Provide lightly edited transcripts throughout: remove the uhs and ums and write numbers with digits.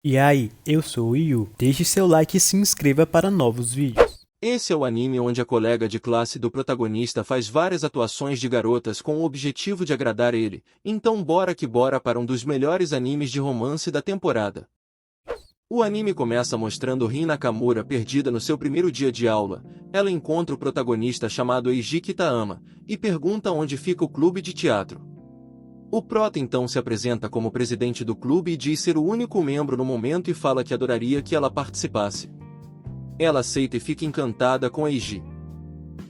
E aí, eu sou o Yu. Deixe seu like e se inscreva para novos vídeos. Esse é o anime onde a colega de classe do protagonista faz várias atuações de garotas com o objetivo de agradar ele. Então bora que bora para um dos melhores animes de romance da temporada. O anime começa mostrando Rin Nakamura perdida no seu primeiro dia de aula. Ela encontra o protagonista chamado Eiji Kitayama e pergunta onde fica o clube de teatro. O prota então se apresenta como presidente do clube e diz ser o único membro no momento e fala que adoraria que ela participasse. Ela aceita e fica encantada com Eiji.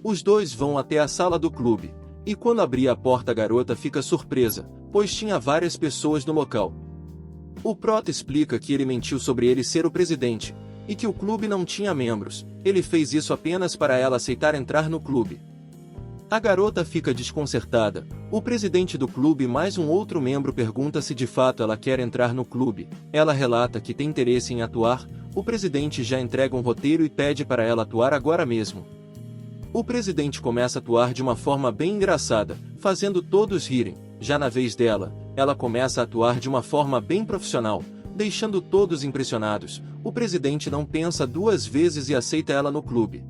Os dois vão até a sala do clube, e quando abrir a porta a garota fica surpresa, pois tinha várias pessoas no local. O prota explica que ele mentiu sobre ele ser o presidente, e que o clube não tinha membros, ele fez isso apenas para ela aceitar entrar no clube. A garota fica desconcertada. O presidente do clube e mais um outro membro pergunta se de fato ela quer entrar no clube. Ela relata que tem interesse em atuar. O presidente já entrega um roteiro e pede para ela atuar agora mesmo. O presidente começa a atuar de uma forma bem engraçada, fazendo todos rirem. Já na vez dela, ela começa a atuar de uma forma bem profissional, deixando todos impressionados. O presidente não pensa duas vezes e aceita ela no clube.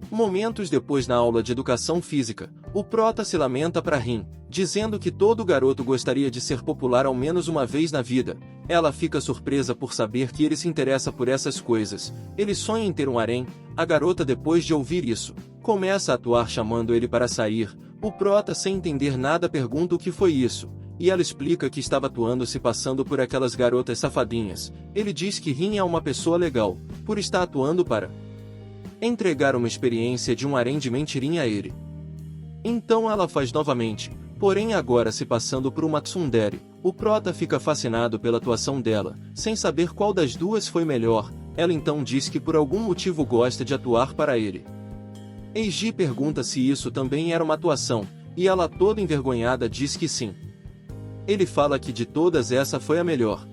Momentos depois na aula de educação física, o prota se lamenta para Rin, dizendo que todo garoto gostaria de ser popular ao menos uma vez na vida. Ela fica surpresa por saber que ele se interessa por essas coisas. Ele sonha em ter um harém. A garota, depois de ouvir isso, começa a atuar chamando ele para sair. O prota, sem entender nada, pergunta o que foi isso, e ela explica que estava atuando se passando por aquelas garotas safadinhas. Ele diz que Rin é uma pessoa legal, por estar atuando para entregar uma experiência de um harém de mentirinha a ele. Então ela faz novamente, porém agora se passando por uma tsundere. O prota fica fascinado pela atuação dela, sem saber qual das duas foi melhor. Ela então diz que por algum motivo gosta de atuar para ele. Eiji pergunta se isso também era uma atuação, e ela toda envergonhada diz que sim. Ele fala que de todas essa foi a melhor.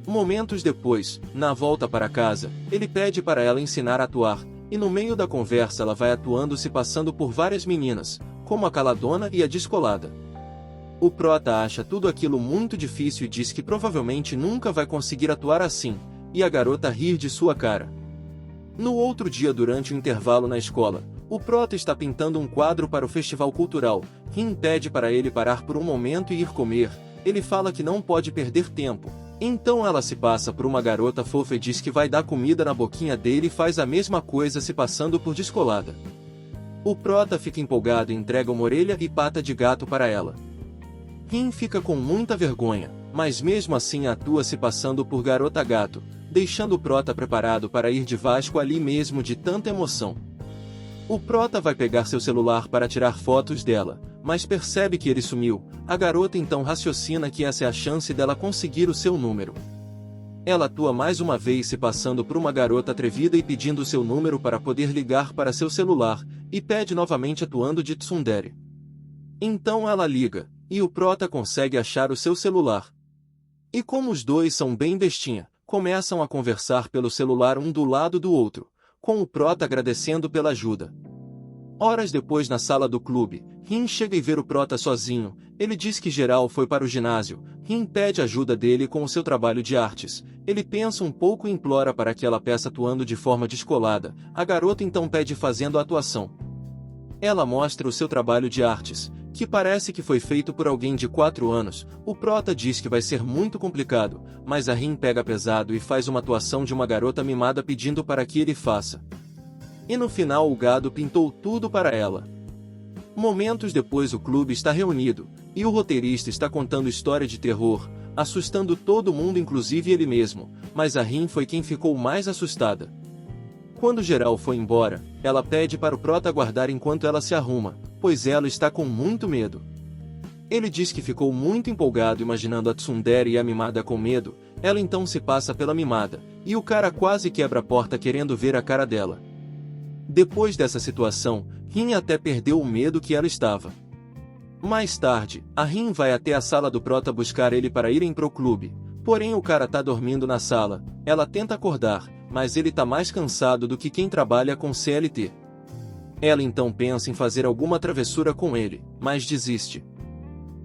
Momentos depois, na volta para casa, ele pede para ela ensinar a atuar. E no meio da conversa ela vai atuando se passando por várias meninas, como a caladona e a descolada. O prota acha tudo aquilo muito difícil e diz que provavelmente nunca vai conseguir atuar assim, e a garota rir de sua cara. No outro dia durante o intervalo na escola, o prota está pintando um quadro para o festival cultural. Rin pede para ele parar por um momento e ir comer. Ele fala que não pode perder tempo. Então ela se passa por uma garota fofa e diz que vai dar comida na boquinha dele e faz a mesma coisa se passando por descolada. O prota fica empolgado e entrega uma orelha e pata de gato para ela. Rin fica com muita vergonha, mas mesmo assim atua se passando por garota gato, deixando o prota preparado para ir de Vasco ali mesmo de tanta emoção. O prota vai pegar seu celular para tirar fotos dela, mas percebe que ele sumiu. A garota então raciocina que essa é a chance dela conseguir o seu número. Ela atua mais uma vez se passando por uma garota atrevida e pedindo seu número para poder ligar para seu celular, e pede novamente atuando de tsundere. Então ela liga, e o prota consegue achar o seu celular. E como os dois são bem bestinha, começam a conversar pelo celular um do lado do outro, com o prota agradecendo pela ajuda. Horas depois na sala do clube, Rin chega e vê o prota sozinho. Ele diz que geral foi para o ginásio. Rin pede ajuda dele com o seu trabalho de artes. Ele pensa um pouco e implora para que ela peça atuando de forma descolada. A garota então pede fazendo a atuação. Ela mostra o seu trabalho de artes, que parece que foi feito por alguém de 4 anos. O prota diz que vai ser muito complicado, mas a Rin pega pesado e faz uma atuação de uma garota mimada pedindo para que ele faça. E no final o gado pintou tudo para ela. Momentos depois o clube está reunido, e o roteirista está contando história de terror, assustando todo mundo inclusive ele mesmo, mas a Rin foi quem ficou mais assustada. Quando geral foi embora, ela pede para o prota aguardar enquanto ela se arruma, pois ela está com muito medo. Ele diz que ficou muito empolgado imaginando a tsundere e a mimada com medo. Ela então se passa pela mimada, e o cara quase quebra a porta querendo ver a cara dela. Depois dessa situação, Rin até perdeu o medo que ela estava. Mais tarde, a Rin vai até a sala do prota buscar ele para irem pro clube, porém o cara tá dormindo na sala. Ela tenta acordar, mas ele tá mais cansado do que quem trabalha com CLT. Ela então pensa em fazer alguma travessura com ele, mas desiste.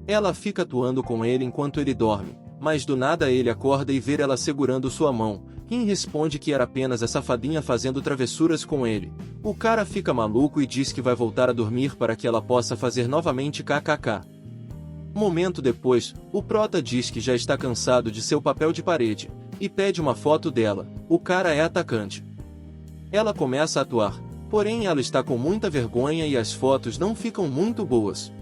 Ela fica atuando com ele enquanto ele dorme. mas do nada ele acorda e vê ela segurando sua mão. Rin responde que era apenas a safadinha fazendo travessuras com ele. O cara fica maluco e diz que vai voltar a dormir para que ela possa fazer novamente kkk. Momento depois, o prota diz que já está cansado de seu papel de parede, e pede uma foto dela. O cara é atacante. Ela começa a atuar, porém ela está com muita vergonha e as fotos não ficam muito boas.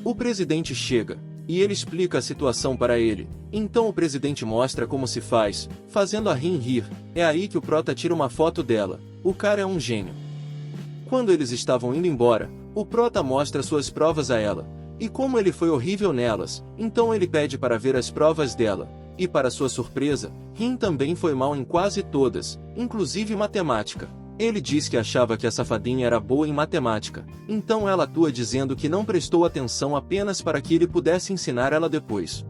O presidente chega, e ele explica a situação para ele. Então o presidente mostra como se faz, fazendo a Rin rir. É aí que o prota tira uma foto dela. O cara é um gênio. Quando eles estavam indo embora, o prota mostra suas provas a ela. E como ele foi horrível nelas, então ele pede para ver as provas dela. E para sua surpresa, Rin também foi mal em quase todas, inclusive matemática. Ele diz que achava que a safadinha era boa em matemática, então ela atua dizendo que não prestou atenção apenas para que ele pudesse ensinar ela depois.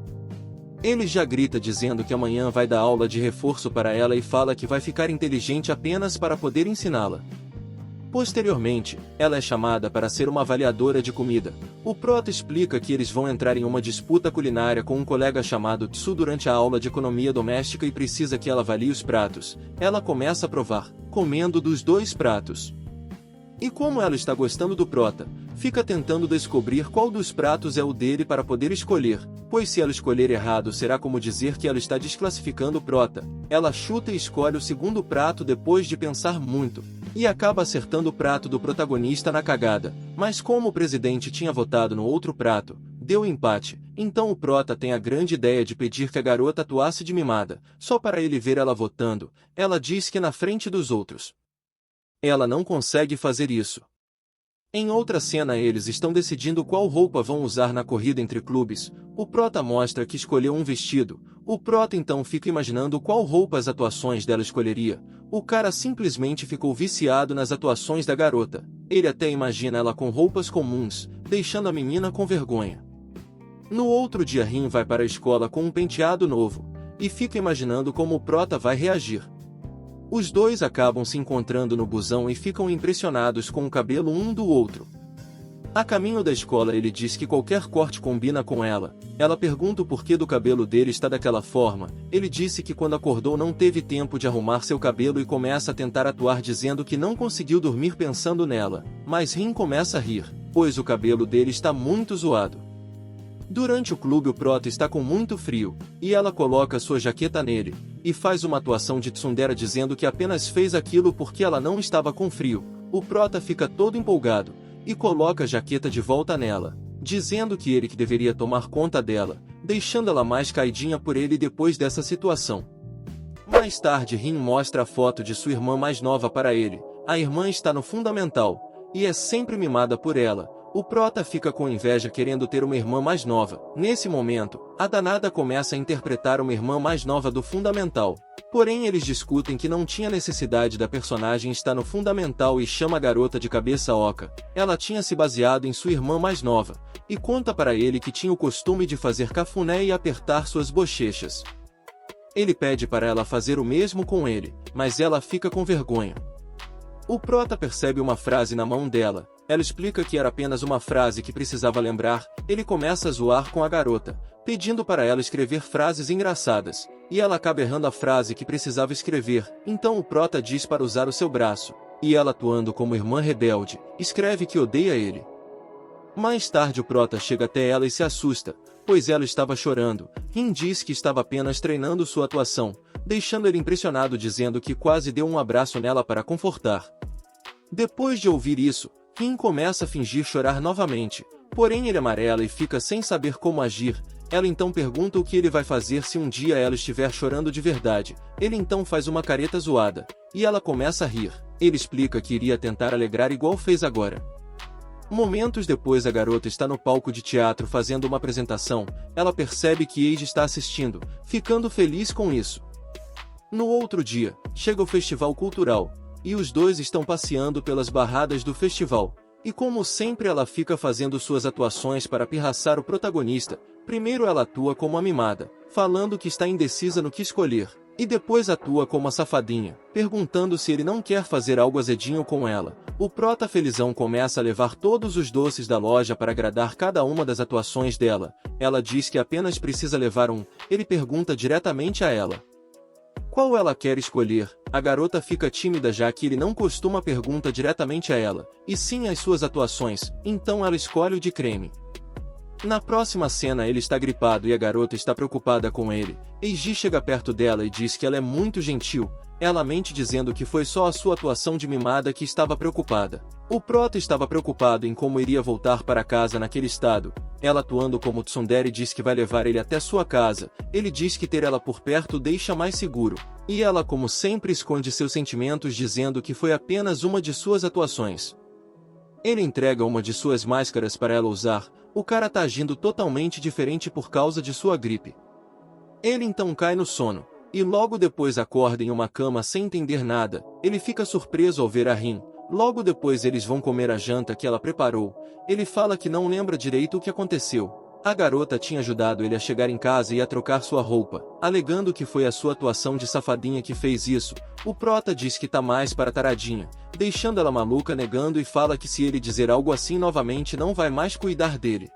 Ele já grita dizendo que amanhã vai dar aula de reforço para ela e fala que vai ficar inteligente apenas para poder ensiná-la. Posteriormente, ela é chamada para ser uma avaliadora de comida. O prota explica que eles vão entrar em uma disputa culinária com um colega chamado Tsu durante a aula de economia doméstica e precisa que ela avalie os pratos. Ela começa a provar, comendo dos 2 pratos. E como ela está gostando do prota, fica tentando descobrir qual dos pratos é o dele para poder escolher, pois se ela escolher errado será como dizer que ela está desclassificando o prota. Ela chuta e escolhe o segundo prato depois de pensar muito, e acaba acertando o prato do protagonista na cagada, mas como o presidente tinha votado no outro prato, deu empate, então o prota tem a grande ideia de pedir que a garota atuasse de mimada, só para ele ver ela votando. Ela diz que na frente dos outros ela não consegue fazer isso. Em outra cena eles estão decidindo qual roupa vão usar na corrida entre clubes. O prota mostra que escolheu um vestido. O prota então fica imaginando qual roupa as atuações dela escolheria. O cara simplesmente ficou viciado nas atuações da garota. Ele até imagina ela com roupas comuns, deixando a menina com vergonha. No outro dia Rin vai para a escola com um penteado novo, e fica imaginando como o prota vai reagir. Os dois acabam se encontrando no busão e ficam impressionados com o cabelo um do outro. A caminho da escola ele diz que qualquer corte combina com ela. Ela pergunta o porquê do cabelo dele está daquela forma. Ele disse que quando acordou não teve tempo de arrumar seu cabelo e começa a tentar atuar dizendo que não conseguiu dormir pensando nela. Mas Rin começa a rir, pois o cabelo dele está muito zoado. Durante o clube o prota está com muito frio, e ela coloca sua jaqueta nele, e faz uma atuação de tsundere dizendo que apenas fez aquilo porque ela não estava com frio. O prota fica todo empolgado, e coloca a jaqueta de volta nela, dizendo que ele que deveria tomar conta dela, deixando ela mais caidinha por ele depois dessa situação. Mais tarde Rin mostra a foto de sua irmã mais nova para ele. A irmã está no fundamental, e é sempre mimada por ela. O prota fica com inveja querendo ter uma irmã mais nova. Nesse momento, a danada começa a interpretar uma irmã mais nova do fundamental. Porém eles discutem que não tinha necessidade da personagem estar no fundamental e chama a garota de cabeça oca. Ela tinha se baseado em sua irmã mais nova, e conta para ele que tinha o costume de fazer cafuné e apertar suas bochechas. Ele pede para ela fazer o mesmo com ele, mas ela fica com vergonha. O prota percebe uma frase na mão dela. Ela explica que era apenas uma frase que precisava lembrar. Ele começa a zoar com a garota, pedindo para ela escrever frases engraçadas, e ela acaba errando a frase que precisava escrever. Então o prota diz para usar o seu braço, e ela, atuando como irmã rebelde, escreve que odeia ele. Mais tarde o prota chega até ela e se assusta, pois ela estava chorando. Rin diz que estava apenas treinando sua atuação, deixando ele impressionado dizendo que quase deu um abraço nela para confortar. Depois de ouvir isso, Rin começa a fingir chorar novamente, porém ele amarela e fica sem saber como agir. Ela então pergunta o que ele vai fazer se um dia ela estiver chorando de verdade. Ele então faz uma careta zoada, e ela começa a rir. Ele explica que iria tentar alegrar igual fez agora. Momentos depois a garota está no palco de teatro fazendo uma apresentação. Ela percebe que Eiji está assistindo, ficando feliz com isso. No outro dia, chega o festival cultural, e os dois estão passeando pelas barradas do festival. E como sempre ela fica fazendo suas atuações para pirraçar o protagonista. Primeiro ela atua como a mimada, falando que está indecisa no que escolher. E depois atua como a safadinha, perguntando se ele não quer fazer algo azedinho com ela. O prota felizão começa a levar todos os doces da loja para agradar cada uma das atuações dela. Ela diz que apenas precisa levar um. Ele pergunta diretamente a ela qual ela quer escolher. A garota fica tímida já que ele não costuma perguntar diretamente a ela, e sim as suas atuações, então ela escolhe o de creme. Na próxima cena ele está gripado e a garota está preocupada com ele. Eiji chega perto dela e diz que ela é muito gentil. Ela mente dizendo que foi só a sua atuação de mimada que estava preocupada. O prota estava preocupado em como iria voltar para casa naquele estado. Ela atuando como tsundere diz que vai levar ele até sua casa. Ele diz que ter ela por perto deixa mais seguro. E ela como sempre esconde seus sentimentos dizendo que foi apenas uma de suas atuações. Ele entrega uma de suas máscaras para ela usar. O cara tá agindo totalmente diferente por causa de sua gripe. Ele então cai no sono, e logo depois acorda em uma cama sem entender nada. Ele fica surpreso ao ver a Rin. Logo depois eles vão comer a janta que ela preparou. Ele fala que não lembra direito o que aconteceu. A garota tinha ajudado ele a chegar em casa e a trocar sua roupa, alegando que foi a sua atuação de safadinha que fez isso. O prota diz que tá mais para taradinha, deixando ela maluca negando e fala que se ele dizer algo assim novamente não vai mais cuidar dele.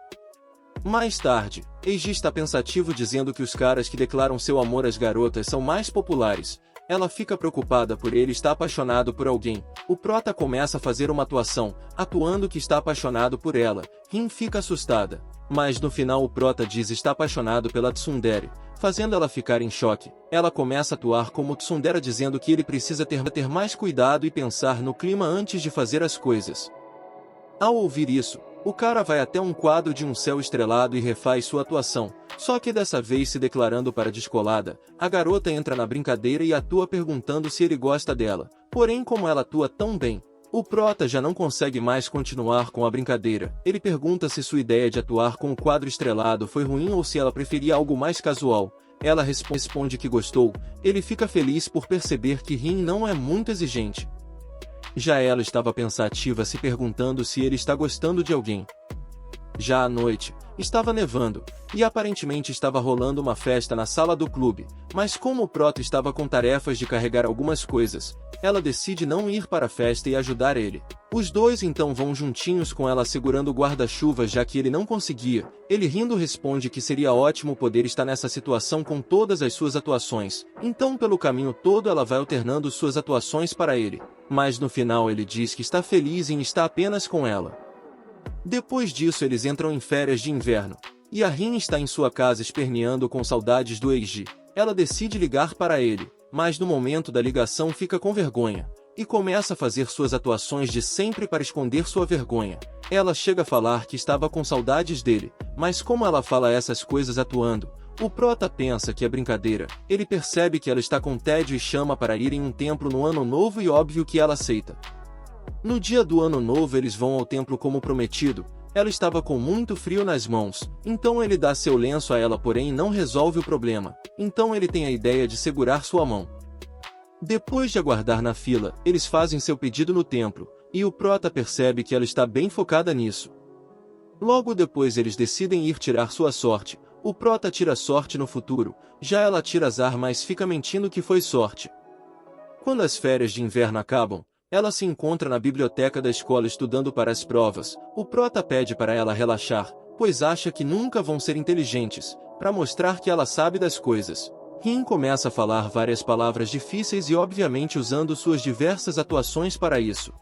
Mais tarde, Eiji está pensativo dizendo que os caras que declaram seu amor às garotas são mais populares. Ela fica preocupada por ele estar apaixonado por alguém. O prota começa a fazer uma atuação, atuando que está apaixonado por ela. Rin fica assustada. Mas no final o prota diz estar apaixonado pela tsundere, fazendo ela ficar em choque. Ela começa a atuar como tsundere dizendo que ele precisa ter mais cuidado e pensar no clima antes de fazer as coisas. Ao ouvir isso, o cara vai até um quadro de um céu estrelado e refaz sua atuação, só que dessa vez se declarando para descolada. A garota entra na brincadeira e atua perguntando se ele gosta dela, porém como ela atua tão bem, o prota já não consegue mais continuar com a brincadeira. Ele pergunta se sua ideia de atuar com o quadro estrelado foi ruim ou se ela preferia algo mais casual. Ela responde que gostou. Ele fica feliz por perceber que Rin não é muito exigente. Já ela estava pensativa se perguntando se ele está gostando de alguém. Já à noite, estava nevando, e aparentemente estava rolando uma festa na sala do clube, mas como o prota estava com tarefas de carregar algumas coisas, ela decide não ir para a festa e ajudar ele. Os dois então vão juntinhos com ela segurando o guarda-chuva já que ele não conseguia. Ele rindo responde que seria ótimo poder estar nessa situação com todas as suas atuações, então pelo caminho todo ela vai alternando suas atuações para ele. Mas no final ele diz que está feliz em estar apenas com ela. Depois disso eles entram em férias de inverno, e a Rin está em sua casa esperneando com saudades do Eiji. Ela decide ligar para ele, mas no momento da ligação fica com vergonha, e começa a fazer suas atuações de sempre para esconder sua vergonha. Ela chega a falar que estava com saudades dele, mas como ela fala essas coisas atuando, o prota pensa que é brincadeira. Ele percebe que ela está com tédio e chama para ir em um templo no ano novo e óbvio que ela aceita. No dia do ano novo eles vão ao templo como prometido. Ela estava com muito frio nas mãos, então ele dá seu lenço a ela porém não resolve o problema. Então ele tem a ideia de segurar sua mão. Depois de aguardar na fila, eles fazem seu pedido no templo, e o prota percebe que ela está bem focada nisso. Logo depois eles decidem ir tirar sua sorte. O prota tira sorte no futuro, já ela tira azar mas fica mentindo que foi sorte. Quando as férias de inverno acabam, ela se encontra na biblioteca da escola estudando para as provas. O prota pede para ela relaxar, pois acha que nunca vão ser inteligentes, para mostrar que ela sabe das coisas. Rin começa a falar várias palavras difíceis e obviamente usando suas diversas atuações para isso.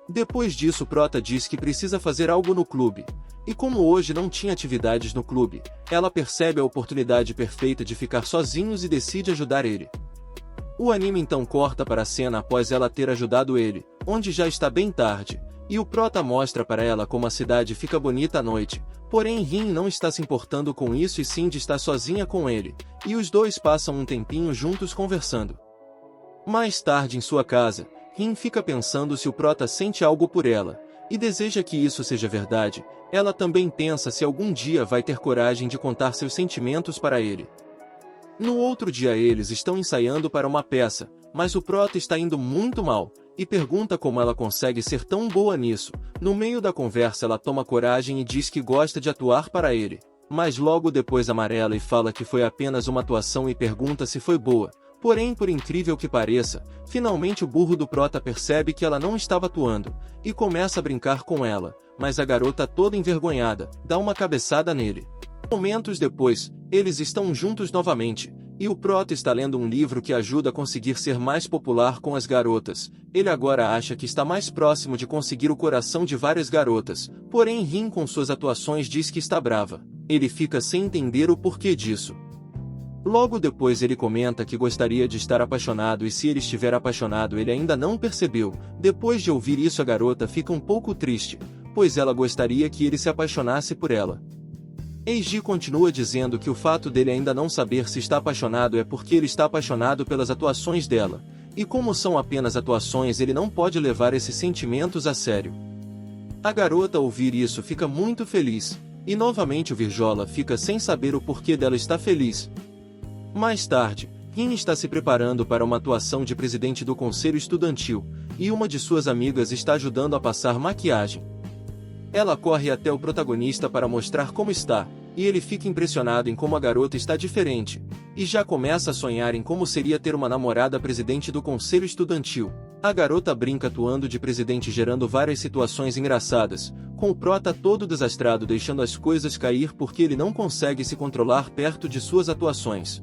Depois disso o prota diz que precisa fazer algo no clube. E como hoje não tinha atividades no clube, ela percebe a oportunidade perfeita de ficar sozinhos e decide ajudar ele. O anime então corta para a cena após ela ter ajudado ele, onde já está bem tarde, e o prota mostra para ela como a cidade fica bonita à noite, porém Rin não está se importando com isso e sim de estar sozinha com ele, e os dois passam um tempinho juntos conversando. Mais tarde em sua casa, Rin fica pensando se o prota sente algo por ela, e deseja que isso seja verdade. Ela também pensa se algum dia vai ter coragem de contar seus sentimentos para ele. No outro dia eles estão ensaiando para uma peça, mas o prota está indo muito mal, e pergunta como ela consegue ser tão boa nisso. No meio da conversa ela toma coragem e diz que gosta de atuar para ele, mas logo depois amarela e fala que foi apenas uma atuação e pergunta se foi boa, Porém, por incrível que pareça, finalmente o burro do prota percebe que ela não estava atuando, e começa a brincar com ela, mas a garota toda envergonhada, dá uma cabeçada nele. Momentos depois, eles estão juntos novamente, e o prota está lendo um livro que ajuda a conseguir ser mais popular com as garotas. Ele agora acha que está mais próximo de conseguir o coração de várias garotas, porém Rin com suas atuações diz que está brava. Ele fica sem entender o porquê disso. Logo depois ele comenta que gostaria de estar apaixonado e se ele estiver apaixonado ele ainda não percebeu. Depois de ouvir isso a garota fica um pouco triste, pois ela gostaria que ele se apaixonasse por ela. Eiji continua dizendo que o fato dele ainda não saber se está apaixonado é porque ele está apaixonado pelas atuações dela, e como são apenas atuações ele não pode levar esses sentimentos a sério. A garota ao ouvir isso fica muito feliz, e novamente o Virjola fica sem saber o porquê dela estar feliz. Mais tarde, Rin está se preparando para uma atuação de presidente do conselho estudantil, e uma de suas amigas está ajudando a passar maquiagem. Ela corre até o protagonista para mostrar como está, e ele fica impressionado em como a garota está diferente, e já começa a sonhar em como seria ter uma namorada presidente do conselho estudantil. A garota brinca atuando de presidente gerando várias situações engraçadas, com o prota todo desastrado deixando as coisas cair porque ele não consegue se controlar perto de suas atuações.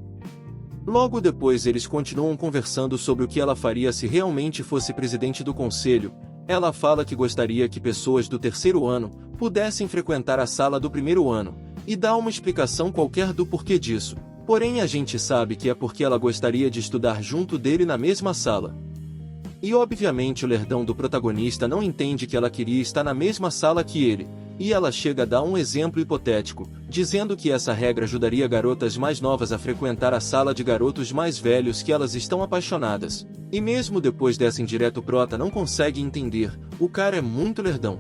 Logo depois eles continuam conversando sobre o que ela faria se realmente fosse presidente do conselho. Ela fala que gostaria que pessoas do terceiro ano pudessem frequentar a sala do primeiro ano, e dá uma explicação qualquer do porquê disso. Porém a gente sabe que é porque ela gostaria de estudar junto dele na mesma sala. E obviamente o lerdão do protagonista não entende que ela queria estar na mesma sala que ele, e ela chega a dar um exemplo hipotético, dizendo que essa regra ajudaria garotas mais novas a frequentar a sala de garotos mais velhos que elas estão apaixonadas. E mesmo depois dessa indireta o prota não consegue entender, o cara é muito lerdão.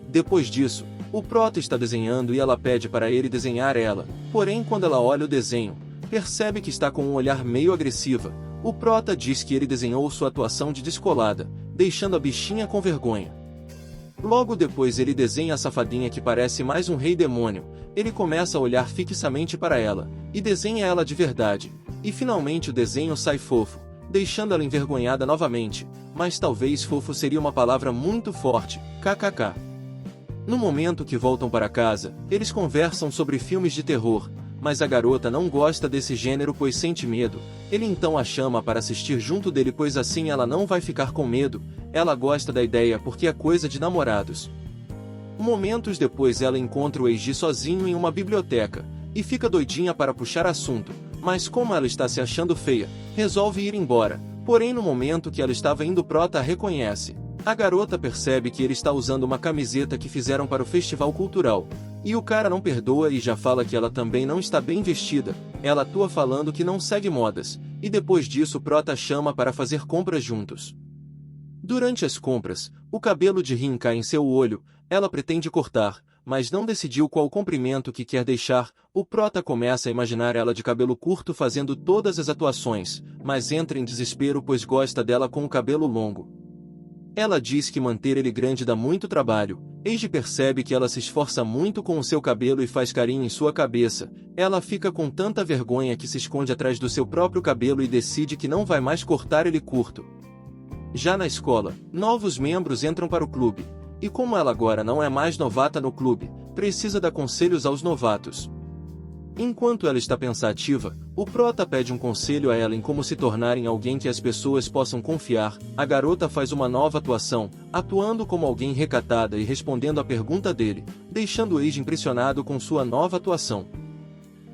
Depois disso, o prota está desenhando e ela pede para ele desenhar ela, porém quando ela olha o desenho, percebe que está com um olhar meio agressiva. O prota diz que ele desenhou sua atuação de descolada, deixando a bichinha com vergonha. Logo depois ele desenha a safadinha que parece mais um rei demônio, ele começa a olhar fixamente para ela, e desenha ela de verdade, e finalmente o desenho sai fofo, deixando ela envergonhada novamente, mas talvez fofo seria uma palavra muito forte, kkk. No momento que voltam para casa, eles conversam sobre filmes de terror, mas a garota não gosta desse gênero pois sente medo. Ele então a chama para assistir junto dele pois assim ela não vai ficar com medo. Ela gosta da ideia porque é coisa de namorados. Momentos depois ela encontra o Eiji sozinho em uma biblioteca, e fica doidinha para puxar assunto, mas como ela está se achando feia, resolve ir embora. Porém no momento que ela estava indo o prota a reconhece. A garota percebe que ele está usando uma camiseta que fizeram para o festival cultural, e o cara não perdoa e já fala que ela também não está bem vestida. Ela atua falando que não segue modas, e depois disso o prota chama para fazer compras juntos. Durante as compras, o cabelo de Rin cai em seu olho, ela pretende cortar, mas não decidiu qual comprimento que quer deixar. O prota começa a imaginar ela de cabelo curto fazendo todas as atuações, mas entra em desespero pois gosta dela com o cabelo longo. Ela diz que manter ele grande dá muito trabalho. Eiji percebe que ela se esforça muito com o seu cabelo e faz carinho em sua cabeça. Ela fica com tanta vergonha que se esconde atrás do seu próprio cabelo e decide que não vai mais cortar ele curto. Já na escola, novos membros entram para o clube, e como ela agora não é mais novata no clube, precisa dar conselhos aos novatos. Enquanto ela está pensativa, o prota pede um conselho a ela em como se tornar em alguém que as pessoas possam confiar. A garota faz uma nova atuação, atuando como alguém recatada e respondendo à pergunta dele, deixando o Eiji impressionado com sua nova atuação.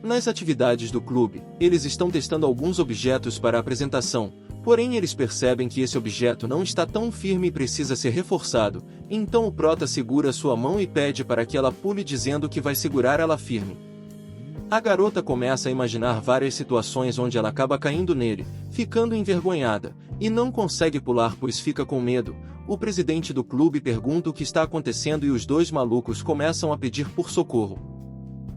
Nas atividades do clube, eles estão testando alguns objetos para a apresentação, porém eles percebem que esse objeto não está tão firme e precisa ser reforçado, então o prota segura sua mão e pede para que ela pule dizendo que vai segurar ela firme. A garota começa a imaginar várias situações onde ela acaba caindo nele, ficando envergonhada, e não consegue pular pois fica com medo. O presidente do clube pergunta o que está acontecendo e os dois malucos começam a pedir por socorro.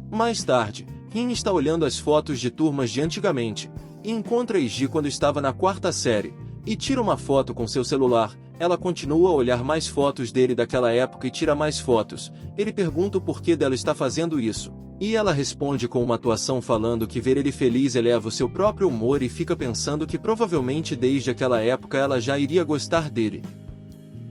Mais tarde, Rin está olhando as fotos de turmas de antigamente, e encontra Eiji quando estava na quarta série, e tira uma foto com seu celular. Ela continua a olhar mais fotos dele daquela época e tira mais fotos. Ele pergunta o porquê dela está fazendo isso. E ela responde com uma atuação falando que ver ele feliz eleva o seu próprio humor e fica pensando que provavelmente desde aquela época ela já iria gostar dele.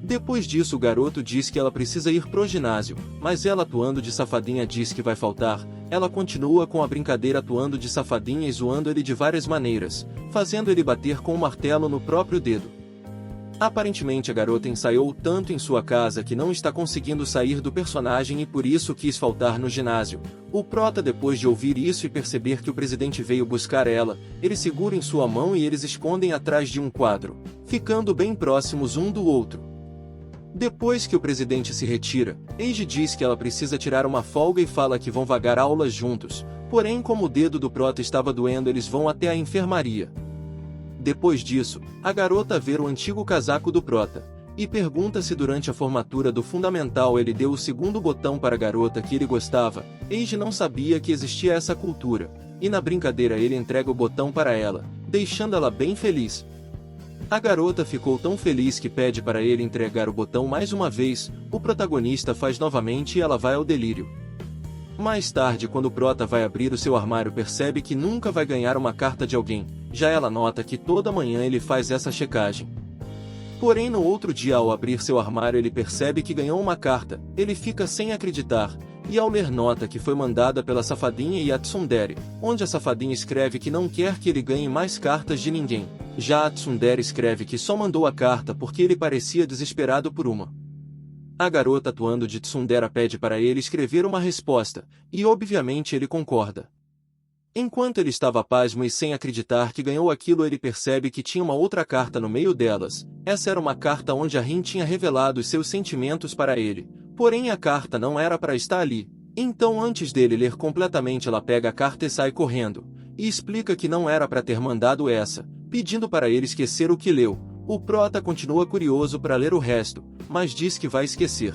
Depois disso o garoto diz que ela precisa ir pro ginásio, mas ela atuando de safadinha diz que vai faltar. Ela continua com a brincadeira atuando de safadinha e zoando ele de várias maneiras, fazendo ele bater com o martelo no próprio dedo. Aparentemente a garota ensaiou tanto em sua casa que não está conseguindo sair do personagem e por isso quis faltar no ginásio. O prota, depois de ouvir isso e perceber que o presidente veio buscar ela, ele segura em sua mão e eles escondem atrás de um quadro, ficando bem próximos um do outro. Depois que o presidente se retira, Eiji diz que ela precisa tirar uma folga e fala que vão vagar aulas juntos, porém como o dedo do prota estava doendo eles vão até a enfermaria. Depois disso, a garota vê o antigo casaco do prota, e pergunta se durante a formatura do fundamental ele deu o segundo botão para a garota que ele gostava. Eiji não sabia que existia essa cultura, e na brincadeira ele entrega o botão para ela, deixando ela bem feliz. A garota ficou tão feliz que pede para ele entregar o botão mais uma vez, o protagonista faz novamente e ela vai ao delírio. Mais tarde, quando o prota vai abrir o seu armário, percebe que nunca vai ganhar uma carta de alguém, já ela nota que toda manhã ele faz essa checagem. Porém no outro dia ao abrir seu armário ele percebe que ganhou uma carta, ele fica sem acreditar, e ao ler nota que foi mandada pela safadinha e a tsundere, onde a safadinha escreve que não quer que ele ganhe mais cartas de ninguém, já a tsundere escreve que só mandou a carta porque ele parecia desesperado por uma. A garota atuando de tsundere pede para ele escrever uma resposta, e obviamente ele concorda. Enquanto ele estava pasmo e sem acreditar que ganhou aquilo, ele percebe que tinha uma outra carta no meio delas. Essa era uma carta onde a Rin tinha revelado os seus sentimentos para ele, porém a carta não era para estar ali. Então antes dele ler completamente ela pega a carta e sai correndo, e explica que não era para ter mandado essa, pedindo para ele esquecer o que leu. O prota continua curioso para ler o resto, mas diz que vai esquecer.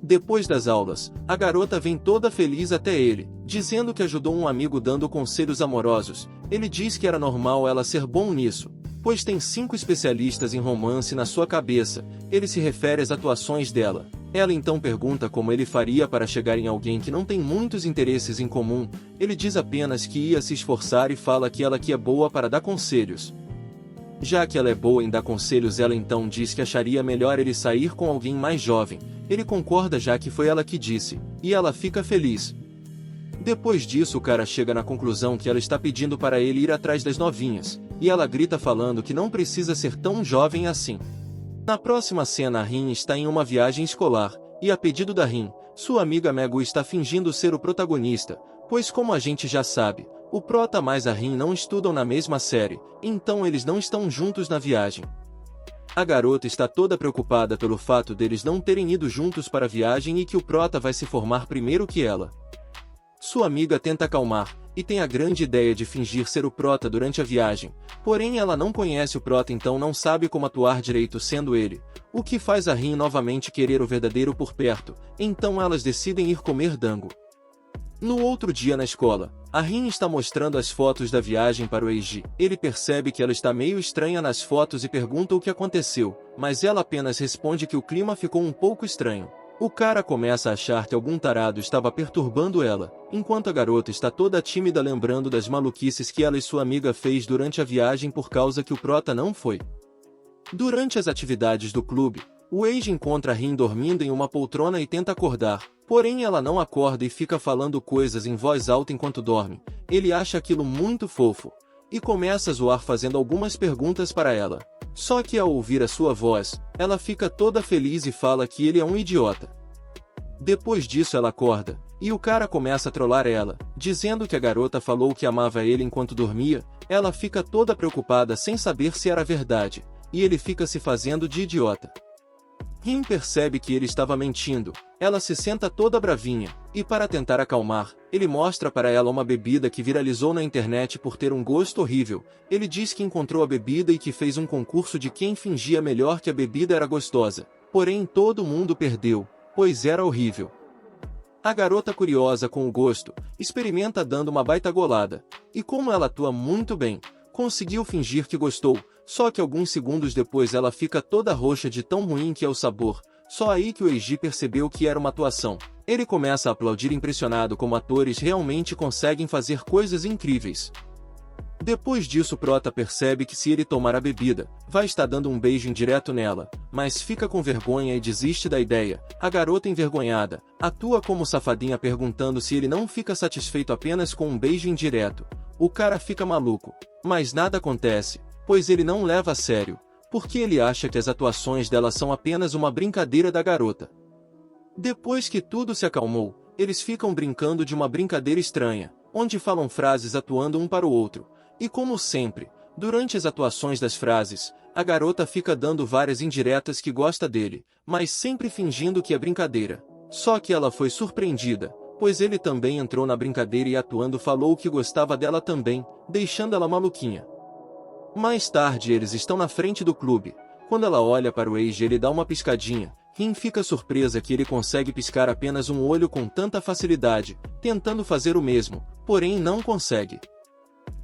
Depois das aulas, a garota vem toda feliz até ele, dizendo que ajudou um amigo dando conselhos amorosos. Ele diz que era normal ela ser bom nisso, pois tem 5 especialistas em romance na sua cabeça. Ele se refere às atuações dela. Ela então pergunta como ele faria para chegar em alguém que não tem muitos interesses em comum. Ele diz apenas que ia se esforçar e fala que ela que é boa para dar conselhos. Já que ela é boa em dar conselhos, ela então diz que acharia melhor ele sair com alguém mais jovem. Ele concorda já que foi ela que disse, e ela fica feliz. Depois disso o cara chega na conclusão que ela está pedindo para ele ir atrás das novinhas, e ela grita falando que não precisa ser tão jovem assim. Na próxima cena a Rin está em uma viagem escolar, e a pedido da Rin, sua amiga Megu está fingindo ser o protagonista, pois como a gente já sabe, o prota mais a Rin não estudam na mesma série, então eles não estão juntos na viagem. A garota está toda preocupada pelo fato deles não terem ido juntos para a viagem e que o prota vai se formar primeiro que ela. Sua amiga tenta acalmar, e tem a grande ideia de fingir ser o prota durante a viagem, porém ela não conhece o prota então não sabe como atuar direito sendo ele, o que faz a Rin novamente querer o verdadeiro por perto, então elas decidem ir comer dango. No outro dia na escola, a Rin está mostrando as fotos da viagem para o Eiji. Ele percebe que ela está meio estranha nas fotos e pergunta o que aconteceu, mas ela apenas responde que o clima ficou um pouco estranho. O cara começa a achar que algum tarado estava perturbando ela, enquanto a garota está toda tímida lembrando das maluquices que ela e sua amiga fez durante a viagem por causa que o prota não foi. Durante as atividades do clube, o Eiji encontra a Rin dormindo em uma poltrona e tenta acordar, porém ela não acorda e fica falando coisas em voz alta enquanto dorme. Ele acha aquilo muito fofo, e começa a zoar fazendo algumas perguntas para ela. Só que ao ouvir a sua voz, ela fica toda feliz e fala que ele é um idiota. Depois disso ela acorda, e o cara começa a trollar ela, dizendo que a garota falou que amava ele enquanto dormia. Ela fica toda preocupada sem saber se era verdade, e ele fica se fazendo de idiota. Rin percebe que ele estava mentindo, ela se senta toda bravinha, e para tentar acalmar, ele mostra para ela uma bebida que viralizou na internet por ter um gosto horrível. Ele diz que encontrou a bebida e que fez um concurso de quem fingia melhor que a bebida era gostosa, porém todo mundo perdeu, pois era horrível. A garota curiosa com o gosto, experimenta dando uma baita golada, e como ela atua muito bem, conseguiu fingir que gostou. Só que alguns segundos depois ela fica toda roxa de tão ruim que é o sabor. Só aí que o Eiji percebeu que era uma atuação. Ele começa a aplaudir impressionado como atores realmente conseguem fazer coisas incríveis. Depois disso, Prota percebe que se ele tomar a bebida, vai estar dando um beijo indireto nela, mas fica com vergonha e desiste da ideia. A garota envergonhada atua como safadinha perguntando se ele não fica satisfeito apenas com um beijo indireto. O cara fica maluco, mas nada acontece, pois ele não leva a sério, porque ele acha que as atuações dela são apenas uma brincadeira da garota. Depois que tudo se acalmou, eles ficam brincando de uma brincadeira estranha, onde falam frases atuando um para o outro. E como sempre, durante as atuações das frases, a garota fica dando várias indiretas que gosta dele, mas sempre fingindo que é brincadeira. Só que ela foi surpreendida, pois ele também entrou na brincadeira e atuando falou que gostava dela também, deixando ela maluquinha. Mais tarde eles estão na frente do clube. Quando ela olha para o ex, ele dá uma piscadinha. Rin fica surpresa que ele consegue piscar apenas um olho com tanta facilidade, tentando fazer o mesmo, porém não consegue.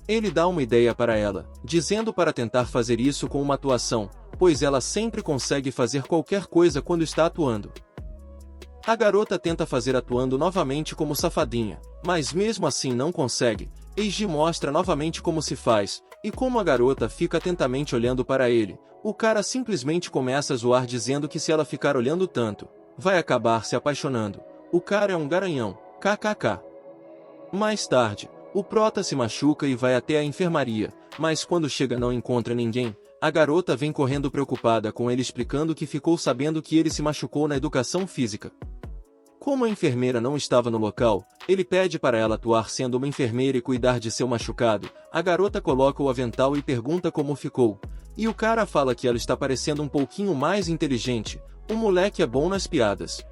Ele dá uma ideia para ela, dizendo para tentar fazer isso com uma atuação, pois ela sempre consegue fazer qualquer coisa quando está atuando. A garota tenta fazer atuando novamente como safadinha, mas mesmo assim não consegue. Eiji mostra novamente como se faz, e como a garota fica atentamente olhando para ele, o cara simplesmente começa a zoar dizendo que se ela ficar olhando tanto, vai acabar se apaixonando. O cara é um garanhão, kkk. Mais tarde, o Prota se machuca e vai até a enfermaria, mas quando chega não encontra ninguém. A garota vem correndo preocupada com ele explicando que ficou sabendo que ele se machucou na educação física. Como a enfermeira não estava no local, ele pede para ela atuar sendo uma enfermeira e cuidar de seu machucado. A garota coloca o avental e pergunta como ficou. E o cara fala que ela está parecendo um pouquinho mais inteligente, o moleque é bom nas piadas.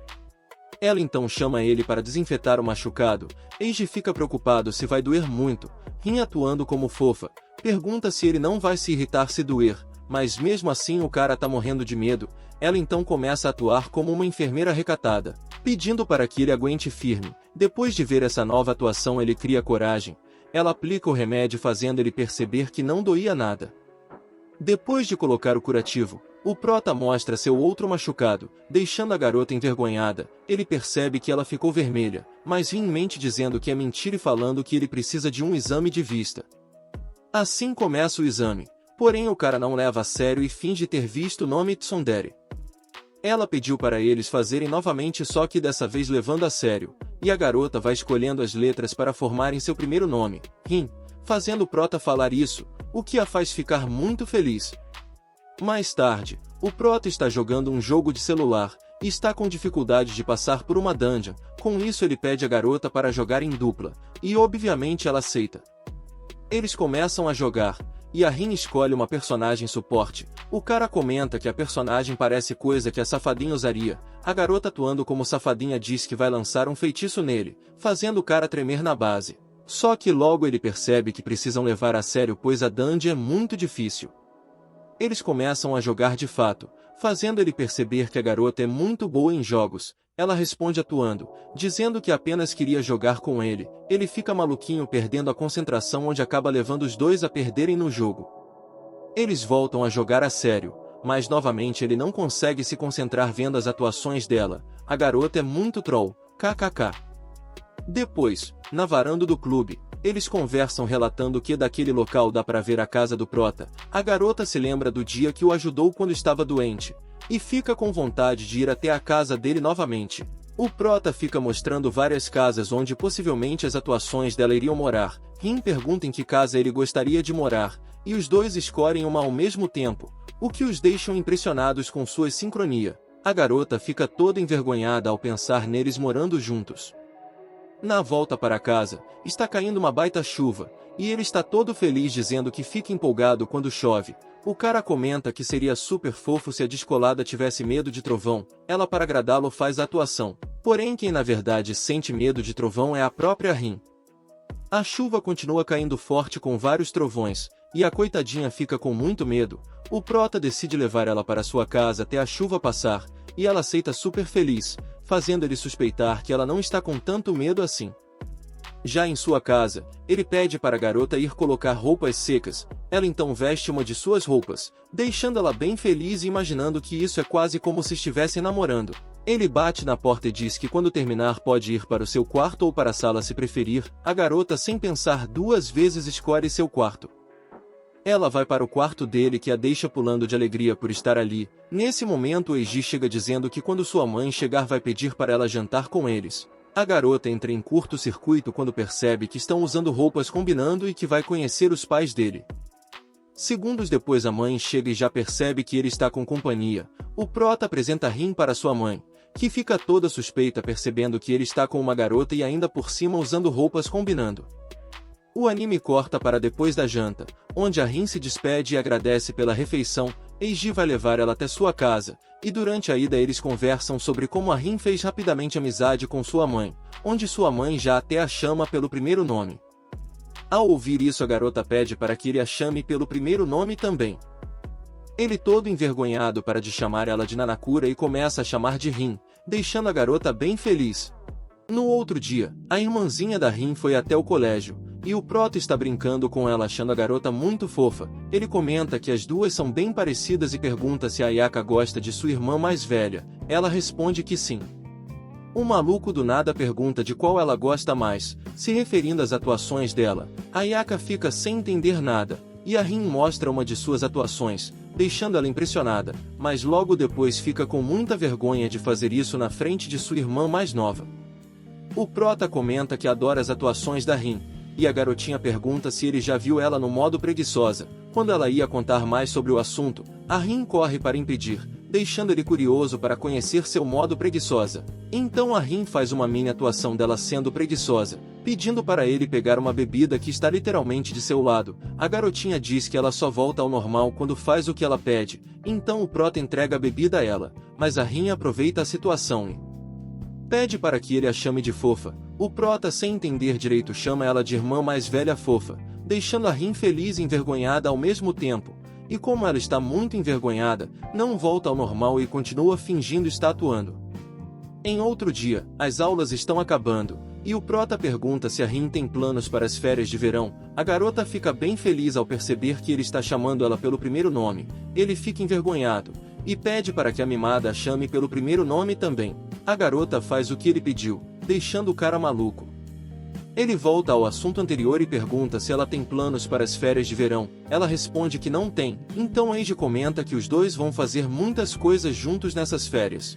Ela então chama ele para desinfetar o machucado. Eiji fica preocupado se vai doer muito. Rin atuando como fofa, pergunta se ele não vai se irritar se doer, mas mesmo assim o cara tá morrendo de medo. Ela então começa a atuar como uma enfermeira recatada, pedindo para que ele aguente firme. Depois de ver essa nova atuação ele cria coragem. Ela aplica o remédio fazendo ele perceber que não doía nada. Depois de colocar o curativo, o Prota mostra seu outro machucado, deixando a garota envergonhada. Ele percebe que ela ficou vermelha, mas Rin mente dizendo que é mentira e falando que ele precisa de um exame de vista. Assim começa o exame, porém o cara não leva a sério e finge ter visto o nome Tsundere. Ela pediu para eles fazerem novamente, só que dessa vez levando a sério, e a garota vai escolhendo as letras para formarem seu primeiro nome, Rin, fazendo o Prota falar isso, o que a faz ficar muito feliz. Mais tarde, o Prota está jogando um jogo de celular, e está com dificuldade de passar por uma dungeon. Com isso ele pede a garota para jogar em dupla, e obviamente ela aceita. Eles começam a jogar, e a Rin escolhe uma personagem suporte. O cara comenta que a personagem parece coisa que a safadinha usaria. A garota atuando como safadinha diz que vai lançar um feitiço nele, fazendo o cara tremer na base. Só que logo ele percebe que precisam levar a sério pois a dungeon é muito difícil. Eles começam a jogar de fato, fazendo ele perceber que a garota é muito boa em jogos. Ela responde atuando, dizendo que apenas queria jogar com ele. Ele fica maluquinho perdendo a concentração onde acaba levando os dois a perderem no jogo. Eles voltam a jogar a sério, mas novamente ele não consegue se concentrar vendo as atuações dela. A garota é muito troll, kkk. Depois, na varanda do clube, eles conversam relatando que daquele local dá para ver a casa do Prota. A garota se lembra do dia que o ajudou quando estava doente, e fica com vontade de ir até a casa dele novamente. O Prota fica mostrando várias casas onde possivelmente as atuações dela iriam morar. Rin pergunta em que casa ele gostaria de morar, e os dois escolhem uma ao mesmo tempo, o que os deixam impressionados com sua sincronia. A garota fica toda envergonhada ao pensar neles morando juntos. Na volta para casa, está caindo uma baita chuva, e ele está todo feliz dizendo que fica empolgado quando chove. O cara comenta que seria super fofo se a descolada tivesse medo de trovão. Ela, para agradá-lo, faz a atuação. Porém quem na verdade sente medo de trovão é a própria Rin. A chuva continua caindo forte com vários trovões, e a coitadinha fica com muito medo. O Prota decide levar ela para sua casa até a chuva passar, e ela aceita super feliz, fazendo ele suspeitar que ela não está com tanto medo assim. Já em sua casa, ele pede para a garota ir colocar roupas secas. Ela então veste uma de suas roupas, deixando ela bem feliz e imaginando que isso é quase como se estivessem namorando. Ele bate na porta e diz que quando terminar pode ir para o seu quarto ou para a sala se preferir. A garota, sem pensar duas vezes, escolhe seu quarto. Ela vai para o quarto dele, que a deixa pulando de alegria por estar ali. Nesse momento, Eiji chega dizendo que quando sua mãe chegar vai pedir para ela jantar com eles. A garota entra em curto-circuito quando percebe que estão usando roupas combinando e que vai conhecer os pais dele. Segundos depois, a mãe chega e já percebe que ele está com companhia. O prota apresenta Rin para sua mãe, que fica toda suspeita percebendo que ele está com uma garota e ainda por cima usando roupas combinando. O anime corta para depois da janta, onde a Rin se despede e agradece pela refeição. Eiji vai levar ela até sua casa, e durante a ida eles conversam sobre como a Rin fez rapidamente amizade com sua mãe, onde sua mãe já até a chama pelo primeiro nome. Ao ouvir isso, a garota pede para que ele a chame pelo primeiro nome também. Ele, todo envergonhado, para de chamar ela de Nanakura e começa a chamar de Rin, deixando a garota bem feliz. No outro dia, a irmãzinha da Rin foi até o colégio, e o prota está brincando com ela achando a garota muito fofa. Ele comenta que as duas são bem parecidas e pergunta se a Ayaka gosta de sua irmã mais velha. Ela responde que sim. O maluco do nada pergunta de qual ela gosta mais, se referindo às atuações dela. A Ayaka fica sem entender nada, e a Rin mostra uma de suas atuações, deixando ela impressionada, mas logo depois fica com muita vergonha de fazer isso na frente de sua irmã mais nova. O prota comenta que adora as atuações da Rin, e a garotinha pergunta se ele já viu ela no modo preguiçosa. Quando ela ia contar mais sobre o assunto, a Rin corre para impedir, deixando ele curioso para conhecer seu modo preguiçosa. Então a Rin faz uma mini atuação dela sendo preguiçosa, pedindo para ele pegar uma bebida que está literalmente de seu lado. A garotinha diz que ela só volta ao normal quando faz o que ela pede, então o prota entrega a bebida a ela, mas a Rin aproveita a situação e pede para que ele a chame de fofa. O prota, sem entender direito, chama ela de irmã mais velha fofa, deixando a Rin feliz e envergonhada ao mesmo tempo. E como ela está muito envergonhada, não volta ao normal e continua fingindo estar atuando. Em outro dia, as aulas estão acabando, e o prota pergunta se a Rin tem planos para as férias de verão. A garota fica bem feliz ao perceber que ele está chamando ela pelo primeiro nome. Ele fica envergonhado, e pede para que a mimada a chame pelo primeiro nome também. A garota faz o que ele pediu, deixando o cara maluco. Ele volta ao assunto anterior e pergunta se ela tem planos para as férias de verão. Ela responde que não tem, então Eiji comenta que os dois vão fazer muitas coisas juntos nessas férias.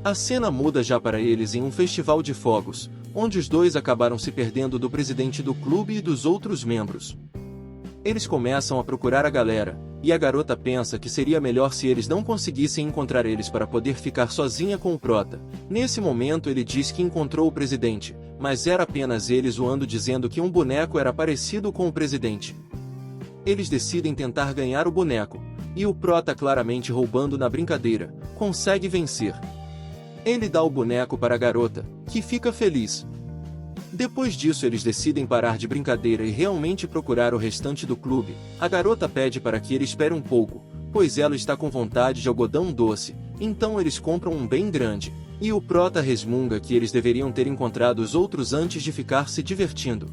A cena muda já para eles em um festival de fogos, onde os dois acabaram se perdendo do presidente do clube e dos outros membros. Eles começam a procurar a galera, e a garota pensa que seria melhor se eles não conseguissem encontrar eles para poder ficar sozinha com o prota. Nesse momento ele diz que encontrou o presidente, mas era apenas ele zoando, dizendo que um boneco era parecido com o presidente. Eles decidem tentar ganhar o boneco, e o prota, claramente roubando na brincadeira, consegue vencer. Ele dá o boneco para a garota, que fica feliz. Depois disso eles decidem parar de brincadeira e realmente procurar o restante do clube. A garota pede para que ele espere um pouco, pois ela está com vontade de algodão doce, então eles compram um bem grande. E o prota resmunga que eles deveriam ter encontrado os outros antes de ficar se divertindo.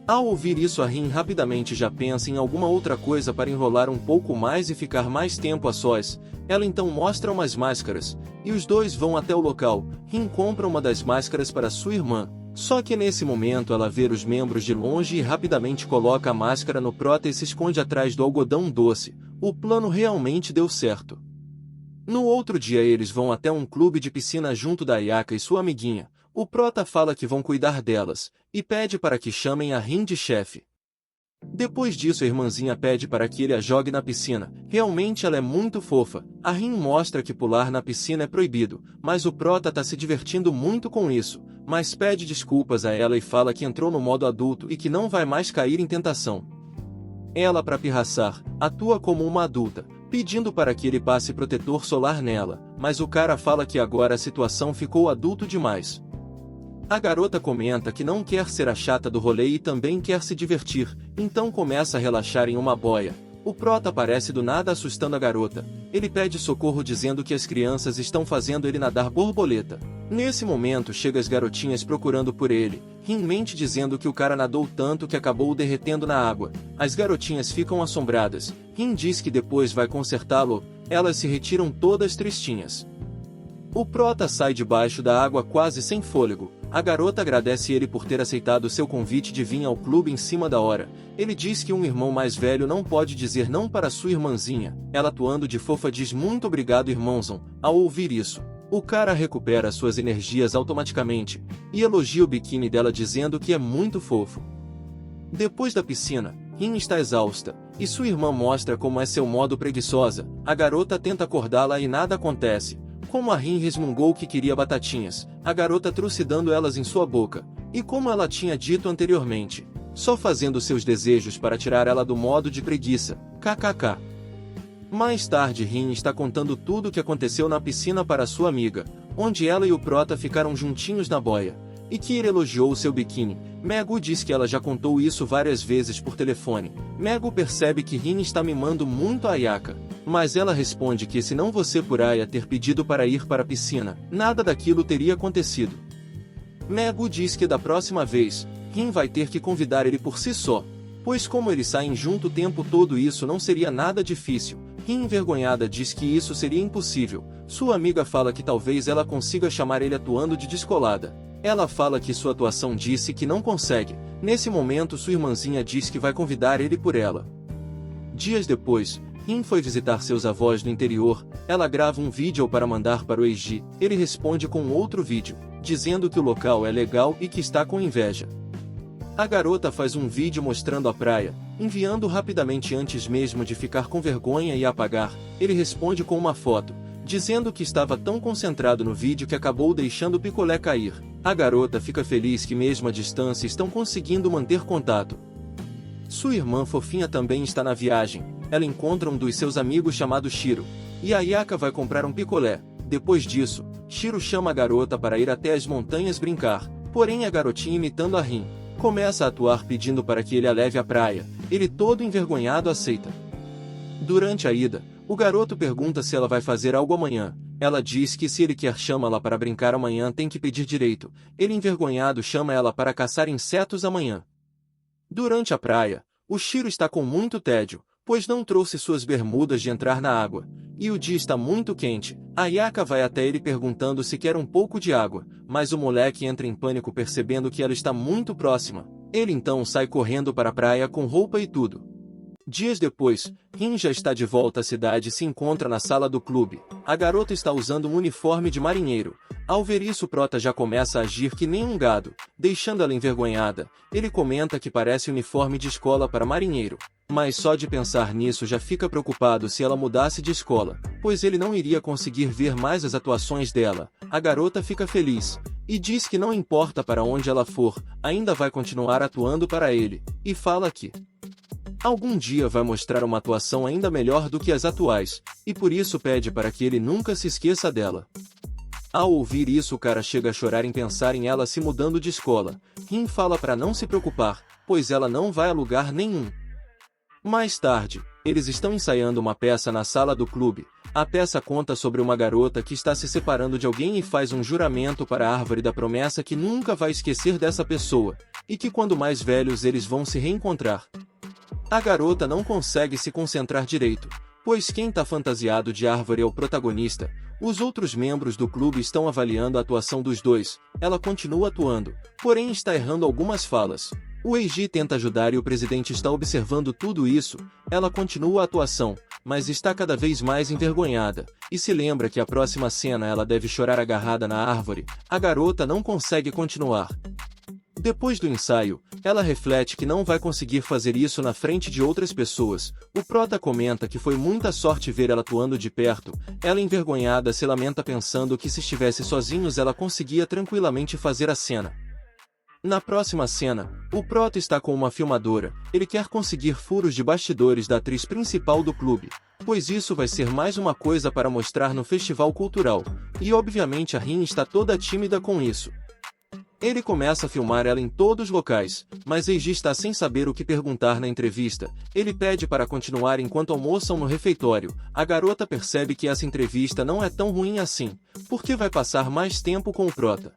Ao ouvir isso, a Rin rapidamente já pensa em alguma outra coisa para enrolar um pouco mais e ficar mais tempo a sós. Ela então mostra umas máscaras, e os dois vão até o local. Rin compra uma das máscaras para sua irmã. Só que nesse momento ela vê os membros de longe e rapidamente coloca a máscara no prota e se esconde atrás do algodão doce. O plano realmente deu certo. No outro dia eles vão até um clube de piscina junto da Ayaka e sua amiguinha. O prota fala que vão cuidar delas, e pede para que chamem a Rin de chefe. Depois disso a irmãzinha pede para que ele a jogue na piscina. Realmente ela é muito fofa. A Rin mostra que pular na piscina é proibido, mas o prota tá se divertindo muito com isso, mas pede desculpas a ela e fala que entrou no modo adulto e que não vai mais cair em tentação. Ela, para pirraçar, atua como uma adulta, pedindo para que ele passe protetor solar nela, mas o cara fala que agora a situação ficou adulto demais. A garota comenta que não quer ser a chata do rolê e também quer se divertir, então começa a relaxar em uma boia. O Prota aparece do nada assustando a garota. Ele pede socorro dizendo que as crianças estão fazendo ele nadar borboleta. Nesse momento chega as garotinhas procurando por ele. Rin mente dizendo que o cara nadou tanto que acabou derretendo na água. As garotinhas ficam assombradas. Rin diz que depois vai consertá-lo. Elas se retiram todas tristinhas. O Prota sai debaixo da água quase sem fôlego. A garota agradece ele por ter aceitado seu convite de vir ao clube em cima da hora. Ele diz que um irmão mais velho não pode dizer não para sua irmãzinha. Ela, atuando de fofa, diz muito obrigado, irmãozão. Ao ouvir isso, o cara recupera suas energias automaticamente e elogia o biquíni dela dizendo que é muito fofo. Depois da piscina, Rin está exausta, e sua irmã mostra como é seu modo preguiçosa. A garota tenta acordá-la e nada acontece. Como a Rin resmungou que queria batatinhas, a garota trouxe dando elas em sua boca. E como ela tinha dito anteriormente, só fazendo seus desejos para tirar ela do modo de preguiça. KKK. Mais tarde, Rin está contando tudo o que aconteceu na piscina para sua amiga, onde ela e o Prota ficaram juntinhos na boia. E Kira elogiou seu biquíni. Megu diz que ela já contou isso várias vezes por telefone. Megu percebe que Rin está mimando muito a Ayaka, mas ela responde que se não fosse por Aya ter pedido para ir para a piscina, nada daquilo teria acontecido. Megu diz que da próxima vez, Rin vai ter que convidar ele por si só, pois como eles saem junto o tempo todo isso não seria nada difícil. Rin, envergonhada, diz que isso seria impossível. Sua amiga fala que talvez ela consiga chamar ele atuando de descolada. Ela fala que sua atuação disse que não consegue. Nesse momento sua irmãzinha diz que vai convidar ele por ela. Dias depois, Rin foi visitar seus avós no interior. Ela grava um vídeo para mandar para o Eiji. Ele responde com outro vídeo, dizendo que o local é legal e que está com inveja. A garota faz um vídeo mostrando a praia, enviando rapidamente antes mesmo de ficar com vergonha e apagar. Ele responde com uma foto, dizendo que estava tão concentrado no vídeo que acabou deixando o picolé cair. A garota fica feliz que mesmo à distância estão conseguindo manter contato. Sua irmã fofinha também está na viagem. Ela encontra um dos seus amigos chamado Shiro, e a Ayaka vai comprar um picolé. Depois disso, Shiro chama a garota para ir até as montanhas brincar, porém a garotinha, imitando a Rin, começa a atuar pedindo para que ele a leve à praia. Ele, todo envergonhado, aceita. Durante a ida, o garoto pergunta se ela vai fazer algo amanhã. Ela diz que se ele quer chamá-la para brincar amanhã tem que pedir direito. Ele, envergonhado, chama ela para caçar insetos amanhã. Durante a praia, o Shiro está com muito tédio, pois não trouxe suas bermudas de entrar na água. E o dia está muito quente. A Ayaka vai até ele perguntando se quer um pouco de água, mas o moleque entra em pânico percebendo que ela está muito próxima. Ele então sai correndo para a praia com roupa e tudo. Dias depois, Rin já está de volta à cidade e se encontra na sala do clube. A garota está usando um uniforme de marinheiro. Ao ver isso, o Prota já começa a agir que nem um gado, deixando ela envergonhada. Ele comenta que parece uniforme de escola para marinheiro, mas só de pensar nisso já fica preocupado se ela mudasse de escola, pois ele não iria conseguir ver mais as atuações dela. A garota fica feliz e diz que não importa para onde ela for, ainda vai continuar atuando para ele, e fala que algum dia vai mostrar uma atuação ainda melhor do que as atuais, e por isso pede para que ele nunca se esqueça dela. Ao ouvir isso, o cara chega a chorar em pensar em ela se mudando de escola. Rin fala para não se preocupar, pois ela não vai a lugar nenhum. Mais tarde, eles estão ensaiando uma peça na sala do clube. A peça conta sobre uma garota que está se separando de alguém e faz um juramento para a árvore da promessa que nunca vai esquecer dessa pessoa, e que quando mais velhos eles vão se reencontrar. A garota não consegue se concentrar direito, pois quem está fantasiado de árvore é o protagonista. Os outros membros do clube estão avaliando a atuação dos dois. Ela continua atuando, porém está errando algumas falas. O Eiji tenta ajudar e o presidente está observando tudo isso. Ela continua a atuação, mas está cada vez mais envergonhada, e se lembra que a próxima cena ela deve chorar agarrada na árvore. A garota não consegue continuar. Depois do ensaio, ela reflete que não vai conseguir fazer isso na frente de outras pessoas. O Prota comenta que foi muita sorte ver ela atuando de perto. Ela, envergonhada, se lamenta pensando que se estivesse sozinhos ela conseguia tranquilamente fazer a cena. Na próxima cena, o Prota está com uma filmadora. Ele quer conseguir furos de bastidores da atriz principal do clube, pois isso vai ser mais uma coisa para mostrar no festival cultural. E obviamente a Rin está toda tímida com isso. Ele começa a filmar ela em todos os locais, mas Eiji está sem saber o que perguntar na entrevista. Ele pede para continuar enquanto almoçam no refeitório. A garota percebe que essa entrevista não é tão ruim assim, porque vai passar mais tempo com o prota.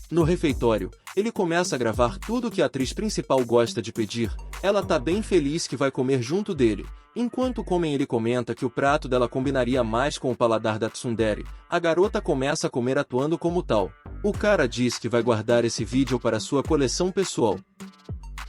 No refeitório, ele começa a gravar tudo o que a atriz principal gosta de pedir. Ela tá bem feliz que vai comer junto dele. Enquanto comem, ele comenta que o prato dela combinaria mais com o paladar da tsundere. A garota começa a comer atuando como tal. O cara diz que vai guardar esse vídeo para sua coleção pessoal.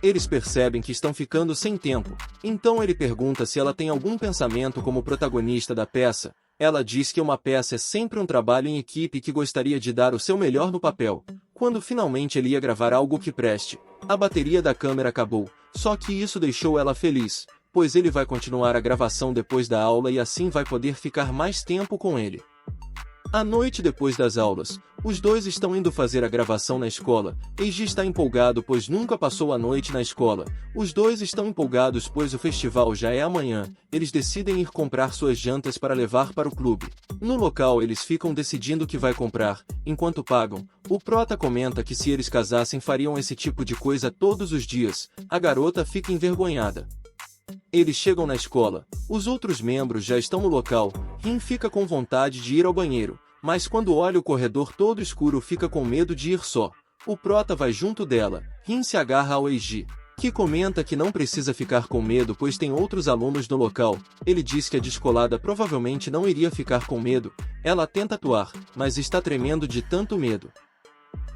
Eles percebem que estão ficando sem tempo, então ele pergunta se ela tem algum pensamento como protagonista da peça. Ela diz que uma peça é sempre um trabalho em equipe e que gostaria de dar o seu melhor no papel. Quando finalmente ele ia gravar algo que preste, a bateria da câmera acabou, só que isso deixou ela feliz, pois ele vai continuar a gravação depois da aula e assim vai poder ficar mais tempo com ele. À noite depois das aulas, os dois estão indo fazer a gravação na escola. Eiji está empolgado pois nunca passou a noite na escola. Os dois estão empolgados pois o festival já é amanhã. Eles decidem ir comprar suas jantas para levar para o clube. No local eles ficam decidindo o que vai comprar. Enquanto pagam, o prota comenta que se eles casassem fariam esse tipo de coisa todos os dias. A garota fica envergonhada. Eles chegam na escola. Os outros membros já estão no local. Rin fica com vontade de ir ao banheiro, mas quando olha o corredor todo escuro fica com medo de ir só. O prota vai junto dela. Rin se agarra ao Eiji, que comenta que não precisa ficar com medo pois tem outros alunos no local. Ele diz que a descolada provavelmente não iria ficar com medo. Ela tenta atuar, mas está tremendo de tanto medo.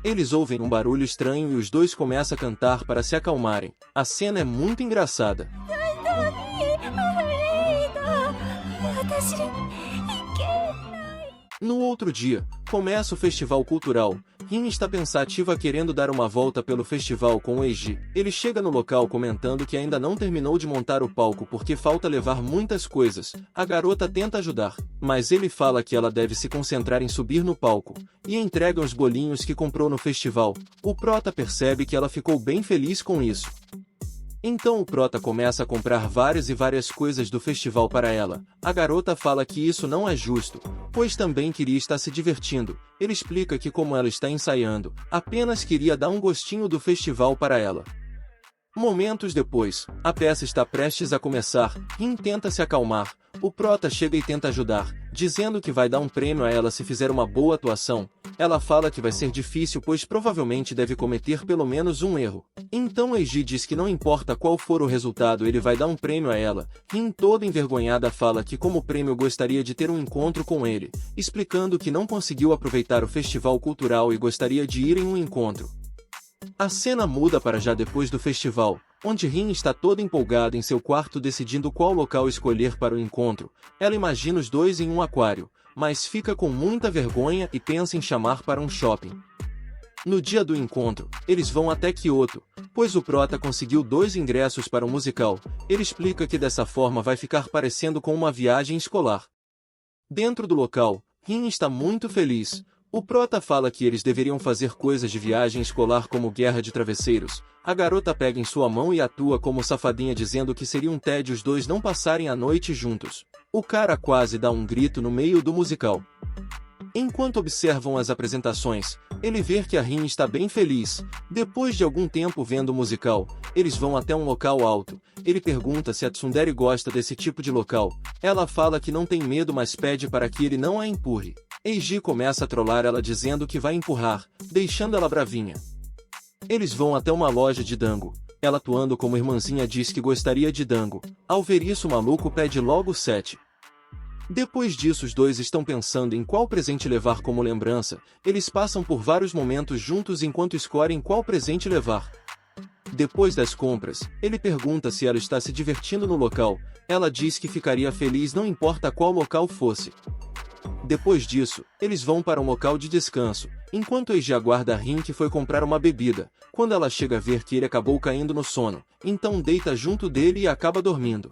Eles ouvem um barulho estranho e os dois começam a cantar para se acalmarem. A cena é muito engraçada. No outro dia, começa o festival cultural. Rin está pensativa querendo dar uma volta pelo festival com o Eiji. Ele chega no local comentando que ainda não terminou de montar o palco porque falta levar muitas coisas. A garota tenta ajudar, mas ele fala que ela deve se concentrar em subir no palco, e entrega os bolinhos que comprou no festival. O prota percebe que ela ficou bem feliz com isso. Então o prota começa a comprar várias e várias coisas do festival para ela. A garota fala que isso não é justo, pois também queria estar se divertindo. Ele explica que como ela está ensaiando, apenas queria dar um gostinho do festival para ela. Momentos depois, a peça está prestes a começar. Rin tenta se acalmar. O prota chega e tenta ajudar, dizendo que vai dar um prêmio a ela se fizer uma boa atuação. Ela fala que vai ser difícil pois provavelmente deve cometer pelo menos um erro. Então Eiji diz que não importa qual for o resultado ele vai dar um prêmio a ela. Rin toda envergonhada fala que como prêmio gostaria de ter um encontro com ele, explicando que não conseguiu aproveitar o festival cultural e gostaria de ir em um encontro. A cena muda para já depois do festival, onde Rin está toda empolgada em seu quarto decidindo qual local escolher para o encontro. Ela imagina os dois em um aquário, mas fica com muita vergonha e pensa em chamar para um shopping. No dia do encontro, eles vão até Kyoto, pois o prota conseguiu 2 ingressos para um musical. Ele explica que dessa forma vai ficar parecendo com uma viagem escolar. Dentro do local, Rin está muito feliz. O prota fala que eles deveriam fazer coisas de viagem escolar como guerra de travesseiros. A garota pega em sua mão e atua como safadinha dizendo que seria um tédio os dois não passarem a noite juntos. O cara quase dá um grito no meio do musical. Enquanto observam as apresentações, ele vê que a Rin está bem feliz. Depois de algum tempo vendo o musical, eles vão até um local alto. Ele pergunta se a tsundere gosta desse tipo de local. Ela fala que não tem medo mas pede para que ele não a empurre. Eiji começa a trollar ela dizendo que vai empurrar, deixando ela bravinha. Eles vão até uma loja de dango. Ela atuando como irmãzinha diz que gostaria de dango. Ao ver isso o maluco pede logo 7. Depois disso os dois estão pensando em qual presente levar como lembrança. Eles passam por vários momentos juntos enquanto escolhem qual presente levar. Depois das compras, ele pergunta se ela está se divertindo no local. Ela diz que ficaria feliz não importa qual local fosse. Depois disso, eles vão para um local de descanso, enquanto Eiji aguarda a Rin que foi comprar uma bebida. Quando ela chega a ver que ele acabou caindo no sono, então deita junto dele e acaba dormindo.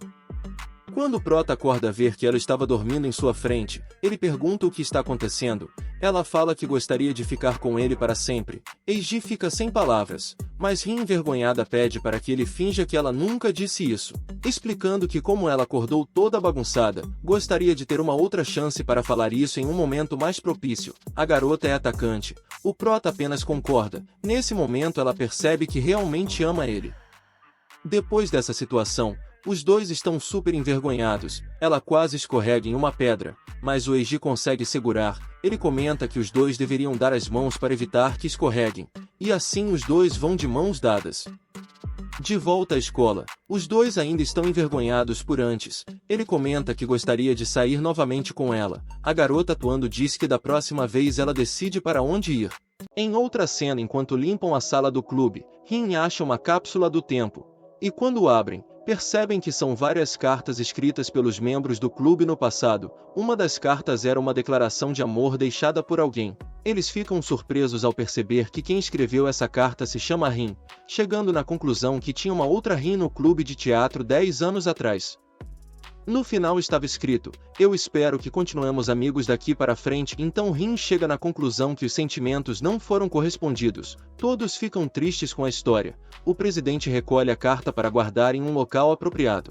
Quando o prota acorda a ver que ela estava dormindo em sua frente, ele pergunta o que está acontecendo. Ela fala que gostaria de ficar com ele para sempre. Eiji fica sem palavras, mas Rin envergonhada pede para que ele finja que ela nunca disse isso, explicando que como ela acordou toda bagunçada, gostaria de ter uma outra chance para falar isso em um momento mais propício. A garota é atacante. O prota apenas concorda. Nesse momento ela percebe que realmente ama ele. Depois dessa situação, os dois estão super envergonhados. Ela quase escorrega em uma pedra, mas o Eiji consegue segurar. Ele comenta que os dois deveriam dar as mãos para evitar que escorreguem, e assim os dois vão de mãos dadas. De volta à escola, os dois ainda estão envergonhados por antes. Ele comenta que gostaria de sair novamente com ela. A garota atuando diz que da próxima vez ela decide para onde ir. Em outra cena, enquanto limpam a sala do clube, Rin acha uma cápsula do tempo. E quando abrem, percebem que são várias cartas escritas pelos membros do clube no passado. Uma das cartas era uma declaração de amor deixada por alguém. Eles ficam surpresos ao perceber que quem escreveu essa carta se chama Rin, chegando na conclusão que tinha uma outra Rin no clube de teatro 10 anos atrás. No final estava escrito: "Eu espero que continuemos amigos daqui para frente." Então Rin chega na conclusão que os sentimentos não foram correspondidos. Todos ficam tristes com a história. O presidente recolhe a carta para guardar em um local apropriado.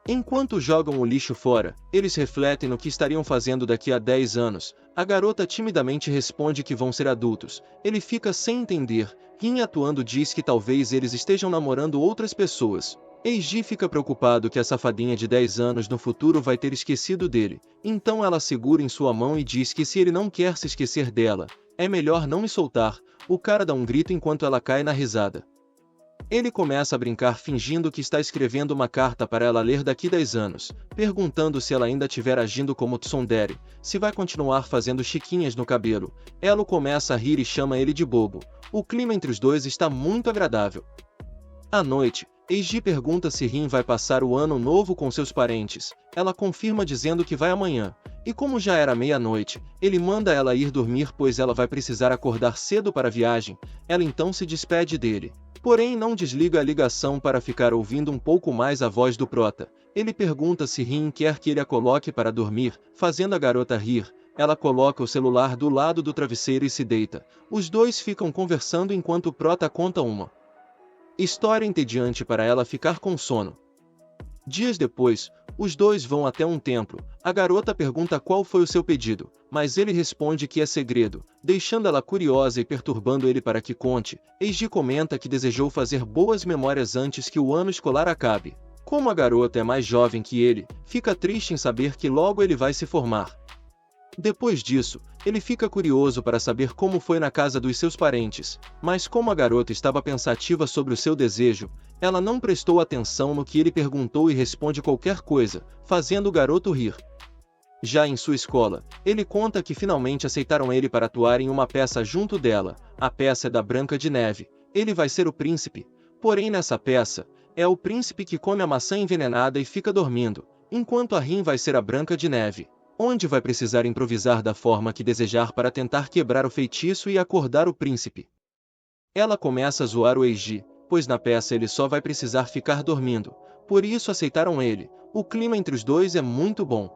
Enquanto jogam o lixo fora, eles refletem no que estariam fazendo daqui a 10 anos. A garota timidamente responde que vão ser adultos. Ele fica sem entender. Rin atuando diz que talvez eles estejam namorando outras pessoas. Eiji fica preocupado que a safadinha de 10 anos no futuro vai ter esquecido dele. Então ela segura em sua mão e diz que se ele não quer se esquecer dela, é melhor não me soltar. O cara dá um grito enquanto ela cai na risada. Ele começa a brincar fingindo que está escrevendo uma carta para ela ler daqui 10 anos, perguntando se ela ainda estiver agindo como tsundere, se vai continuar fazendo chiquinhas no cabelo. Ela começa a rir e chama ele de bobo. O clima entre os dois está muito agradável. À noite, Eiji pergunta se Rin vai passar o ano novo com seus parentes. Ela confirma dizendo que vai amanhã. E como já era meia-noite, ele manda ela ir dormir pois ela vai precisar acordar cedo para a viagem. Ela então se despede dele. Porém não desliga a ligação para ficar ouvindo um pouco mais a voz do prota. Ele pergunta se Rin quer que ele a coloque para dormir, fazendo a garota rir. Ela coloca o celular do lado do travesseiro e se deita. Os dois ficam conversando enquanto o prota conta uma história entediante para ela ficar com sono. Dias depois, os dois vão até um templo. A garota pergunta qual foi o seu pedido, mas ele responde que é segredo, deixando ela curiosa e perturbando ele para que conte. Eiji comenta que desejou fazer boas memórias antes que o ano escolar acabe. Como a garota é mais jovem que ele, fica triste em saber que logo ele vai se formar. Depois disso, ele fica curioso para saber como foi na casa dos seus parentes, mas como a garota estava pensativa sobre o seu desejo, ela não prestou atenção no que ele perguntou e responde qualquer coisa, fazendo o garoto rir. Já em sua escola, ele conta que finalmente aceitaram ele para atuar em uma peça junto dela. A peça é da Branca de Neve. Ele vai ser o príncipe. Porém nessa peça, é o príncipe que come a maçã envenenada e fica dormindo, enquanto a Rin vai ser a Branca de Neve, onde vai precisar improvisar da forma que desejar para tentar quebrar o feitiço e acordar o príncipe. Ela começa a zoar o Eiji, pois na peça ele só vai precisar ficar dormindo, por isso aceitaram ele. O clima entre os dois é muito bom.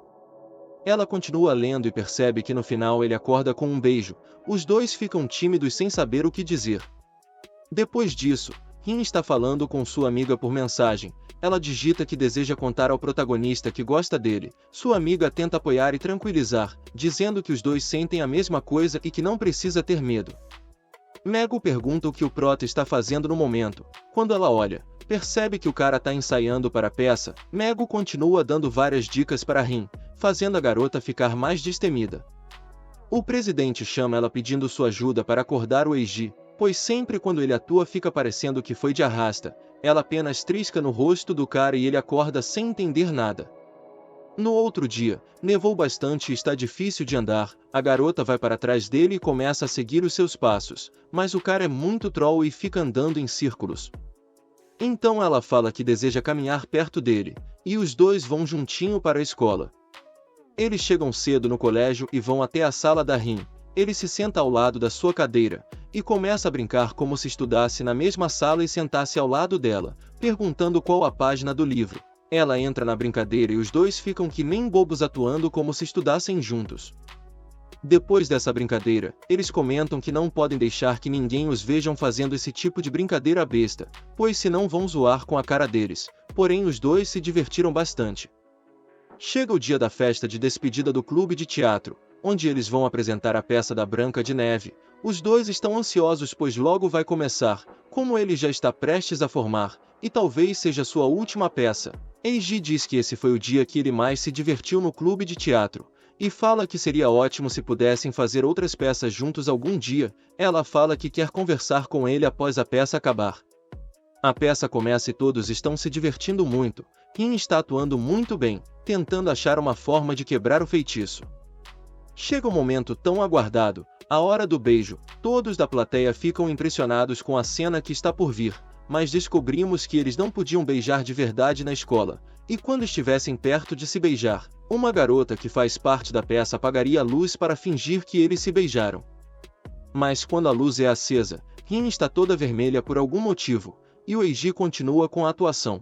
Ela continua lendo e percebe que no final ele acorda com um beijo. Os dois ficam tímidos sem saber o que dizer. Depois disso, Rin está falando com sua amiga por mensagem. Ela digita que deseja contar ao protagonista que gosta dele. Sua amiga tenta apoiar e tranquilizar, dizendo que os dois sentem a mesma coisa e que não precisa ter medo. Mego pergunta o que o prota está fazendo no momento. Quando ela olha, percebe que o cara está ensaiando para a peça. Mego continua dando várias dicas para Rin, fazendo a garota ficar mais destemida. O presidente chama ela pedindo sua ajuda para acordar o Eiji, pois sempre quando ele atua fica parecendo que foi de arrasta. Ela apenas trisca no rosto do cara e ele acorda sem entender nada. No outro dia, nevou bastante e está difícil de andar. A garota vai para trás dele e começa a seguir os seus passos, mas o cara é muito troll e fica andando em círculos. Então ela fala que deseja caminhar perto dele, e os dois vão juntinho para a escola. Eles chegam cedo no colégio e vão até a sala da Rin. Ele se senta ao lado da sua cadeira, e começa a brincar como se estudasse na mesma sala e sentasse ao lado dela, perguntando qual a página do livro. Ela entra na brincadeira e os dois ficam que nem bobos atuando como se estudassem juntos. Depois dessa brincadeira, eles comentam que não podem deixar que ninguém os vejam fazendo esse tipo de brincadeira besta, pois senão vão zoar com a cara deles. Porém os dois se divertiram bastante. Chega o dia da festa de despedida do clube de teatro, onde eles vão apresentar a peça da Branca de Neve. Os dois estão ansiosos pois logo vai começar, como ele já está prestes a formar, e talvez seja sua última peça. Eiji diz que esse foi o dia que ele mais se divertiu no clube de teatro, e fala que seria ótimo se pudessem fazer outras peças juntos algum dia. Ela fala que quer conversar com ele após a peça acabar. A peça começa e todos estão se divertindo muito. Rin está atuando muito bem, tentando achar uma forma de quebrar o feitiço. Chega o momento tão aguardado, a hora do beijo. Todos da plateia ficam impressionados com a cena que está por vir, mas descobrimos que eles não podiam beijar de verdade na escola, e quando estivessem perto de se beijar, uma garota que faz parte da peça apagaria a luz para fingir que eles se beijaram. Mas quando a luz é acesa, Rin está toda vermelha por algum motivo, e o Eiji continua com a atuação.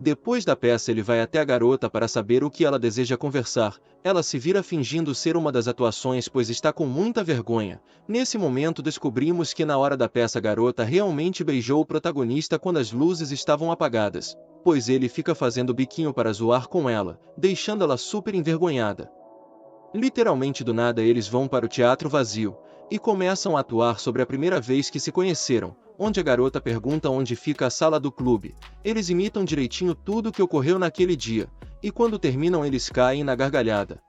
Depois da peça ele vai até a garota para saber o que ela deseja conversar. Ela se vira fingindo ser uma das atuações pois está com muita vergonha. Nesse momento descobrimos que na hora da peça a garota realmente beijou o protagonista quando as luzes estavam apagadas, pois ele fica fazendo biquinho para zoar com ela, deixando ela super envergonhada. Literalmente do nada eles vão para o teatro vazio, e começam a atuar sobre a primeira vez que se conheceram, onde a garota pergunta onde fica a sala do clube. Eles imitam direitinho tudo o que ocorreu naquele dia, e quando terminam eles caem na gargalhada.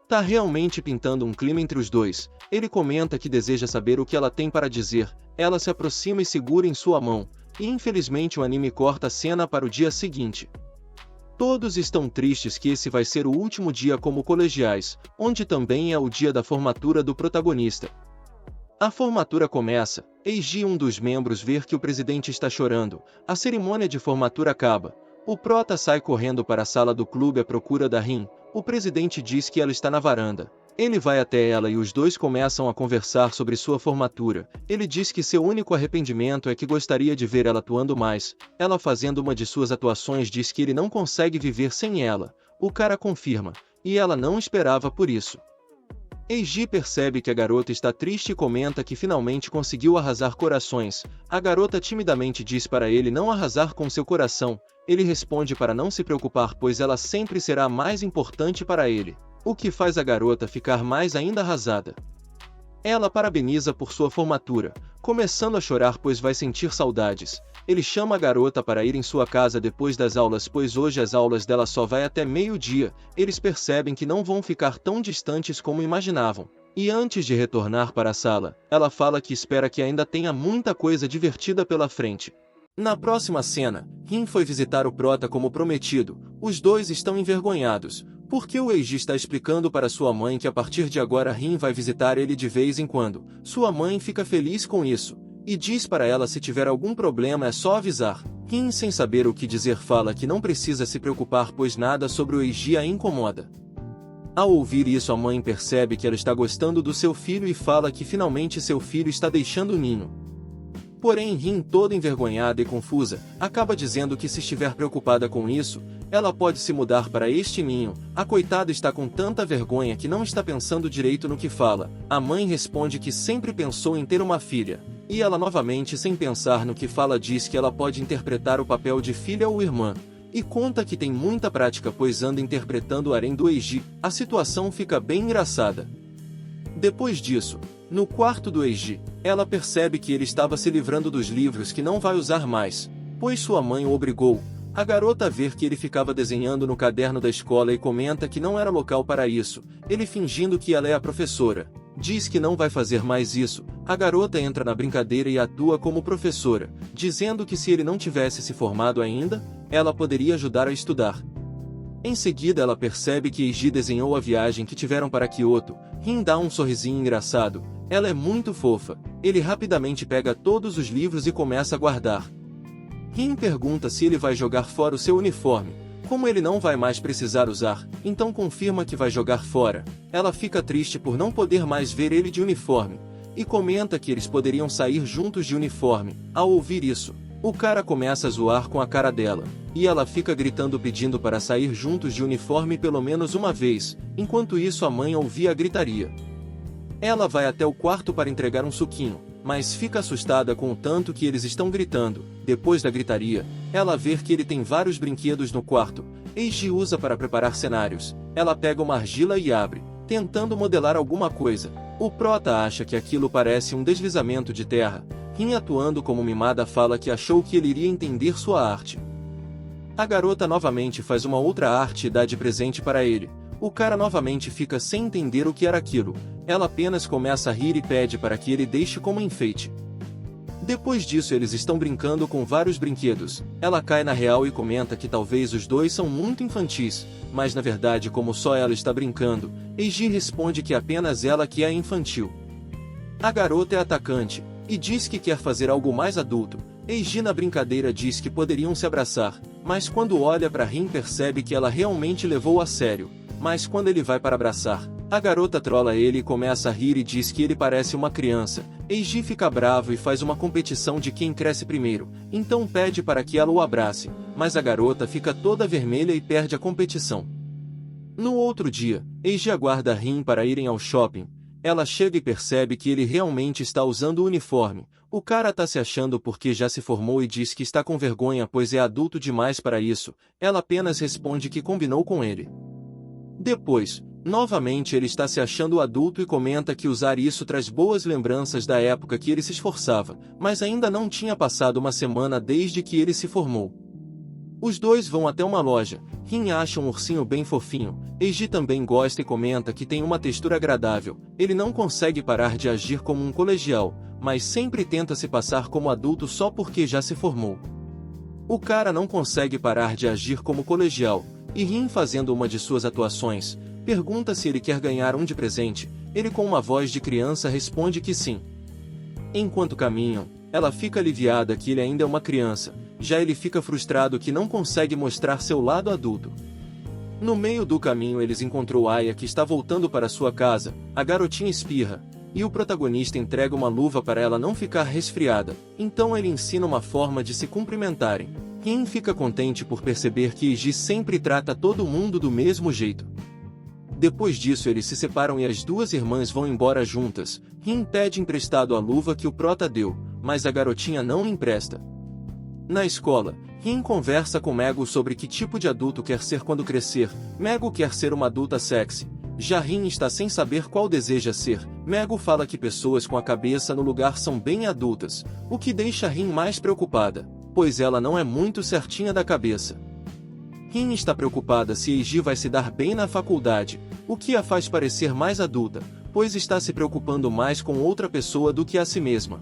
Tá realmente pintando um clima entre os dois. Ele comenta que deseja saber o que ela tem para dizer. Ela se aproxima e segura em sua mão, e infelizmente o anime corta a cena para o dia seguinte. Todos estão tristes que esse vai ser o último dia como colegiais, onde também é o dia da formatura do protagonista. A formatura começa. Eiji, um dos membros, vê que o presidente está chorando. A cerimônia de formatura acaba. O prota sai correndo para a sala do clube à procura da Rin. O presidente diz que ela está na varanda. Ele vai até ela e os dois começam a conversar sobre sua formatura. Ele diz que seu único arrependimento é que gostaria de ver ela atuando mais. Ela, fazendo uma de suas atuações, diz que ele não consegue viver sem ela. O cara confirma, e ela não esperava por isso. Eiji percebe que a garota está triste e comenta que finalmente conseguiu arrasar corações. A garota timidamente diz para ele não arrasar com seu coração. Ele responde para não se preocupar pois ela sempre será mais importante para ele, o que faz a garota ficar mais ainda arrasada. Ela parabeniza por sua formatura, começando a chorar pois vai sentir saudades. Ele chama a garota para ir em sua casa depois das aulas pois hoje as aulas dela só vai até meio-dia. Eles percebem que não vão ficar tão distantes como imaginavam. E antes de retornar para a sala, ela fala que espera que ainda tenha muita coisa divertida pela frente. Na próxima cena, Rin foi visitar o prota como prometido. Os dois estão envergonhados, porque o Eiji está explicando para sua mãe que a partir de agora Rin vai visitar ele de vez em quando. Sua mãe fica feliz com isso, e diz para ela se tiver algum problema é só avisar. Rin, sem saber o que dizer, fala que não precisa se preocupar pois nada sobre o Eiji a incomoda. Ao ouvir isso a mãe percebe que ela está gostando do seu filho e fala que finalmente seu filho está deixando o ninho. Porém Rin, toda envergonhada e confusa, acaba dizendo que se estiver preocupada com isso, ela pode se mudar para este ninho. A coitada está com tanta vergonha que não está pensando direito no que fala. A mãe responde que sempre pensou em ter uma filha. E ela novamente, sem pensar no que fala, diz que ela pode interpretar o papel de filha ou irmã. E conta que tem muita prática pois anda interpretando o harém do Eiji. A situação fica bem engraçada. Depois disso, no quarto do Eiji, ela percebe que ele estava se livrando dos livros que não vai usar mais, pois sua mãe o obrigou. A garota vê que ele ficava desenhando no caderno da escola e comenta que não era local para isso. Ele, fingindo que ela é a professora, diz que não vai fazer mais isso. A garota entra na brincadeira e atua como professora, dizendo que se ele não tivesse se formado ainda, ela poderia ajudar a estudar. Em seguida ela percebe que Eiji desenhou a viagem que tiveram para Kyoto. Rin dá um sorrisinho engraçado. Ela é muito fofa. Ele rapidamente pega todos os livros e começa a guardar. Rin pergunta se ele vai jogar fora o seu uniforme. Como ele não vai mais precisar usar, então confirma que vai jogar fora. Ela fica triste por não poder mais ver ele de uniforme, e comenta que eles poderiam sair juntos de uniforme. Ao ouvir isso, O cara começa a zoar com a cara dela, e ela fica gritando pedindo para sair juntos de uniforme pelo menos uma vez, enquanto isso a mãe ouvia a gritaria. Ela vai até o quarto para entregar um suquinho, mas fica assustada com o tanto que eles estão gritando. Depois da gritaria, ela vê que ele tem vários brinquedos no quarto. Eiji usa para preparar cenários. Ela pega uma argila e abre, tentando modelar alguma coisa. O prota acha que aquilo parece um deslizamento de terra. Rin, atuando como mimada, fala que achou que ele iria entender sua arte. A garota novamente faz uma outra arte e dá de presente para ele. O cara novamente fica sem entender o que era aquilo. Ela apenas começa a rir e pede para que ele deixe como enfeite. Depois disso eles estão brincando com vários brinquedos. Ela cai na real e comenta que talvez os dois são muito infantis, mas na verdade como só ela está brincando, Eiji responde que apenas ela que é infantil. A garota é atacante, e diz que quer fazer algo mais adulto. Eiji na brincadeira diz que poderiam se abraçar, mas quando olha para Rin percebe que ela realmente levou a sério. Mas quando ele vai para abraçar, a garota trola ele e começa a rir e diz que ele parece uma criança. Eiji fica bravo e faz uma competição de quem cresce primeiro, então pede para que ela o abrace, mas a garota fica toda vermelha e perde a competição. No outro dia, Eiji aguarda Rin para irem ao shopping. Ela chega e percebe que ele realmente está usando o uniforme. O cara tá se achando porque já se formou e diz que está com vergonha pois é adulto demais para isso. Ela apenas responde que combinou com ele. Depois, novamente ele está se achando adulto e comenta que usar isso traz boas lembranças da época que ele se esforçava, mas ainda não tinha passado uma semana desde que ele se formou. Os dois vão até uma loja. Rin acha um ursinho bem fofinho. Eiji também gosta e comenta que tem uma textura agradável. Ele não consegue parar de agir como um colegial, mas sempre tenta se passar como adulto só porque já se formou. O cara não consegue parar de agir como colegial, e Rin, fazendo uma de suas atuações, pergunta se ele quer ganhar um de presente. Ele, com uma voz de criança, responde que sim. Enquanto caminham, ela fica aliviada que ele ainda é uma criança, já ele fica frustrado que não consegue mostrar seu lado adulto. No meio do caminho eles encontram Aya, que está voltando para sua casa. A garotinha espirra, e o protagonista entrega uma luva para ela não ficar resfriada, então ele ensina uma forma de se cumprimentarem. Rin fica contente por perceber que Eiji sempre trata todo mundo do mesmo jeito. Depois disso eles se separam e as duas irmãs vão embora juntas. Rin pede emprestado a luva que o prota deu, mas a garotinha não empresta. Na escola, Rin conversa com Mego sobre que tipo de adulto quer ser quando crescer. Mego quer ser uma adulta sexy. Já Rin está sem saber qual deseja ser. Mego fala que pessoas com a cabeça no lugar são bem adultas, o que deixa Rin mais preocupada, pois ela não é muito certinha da cabeça. Rin está preocupada se Eiji vai se dar bem na faculdade, o que a faz parecer mais adulta, pois está se preocupando mais com outra pessoa do que a si mesma.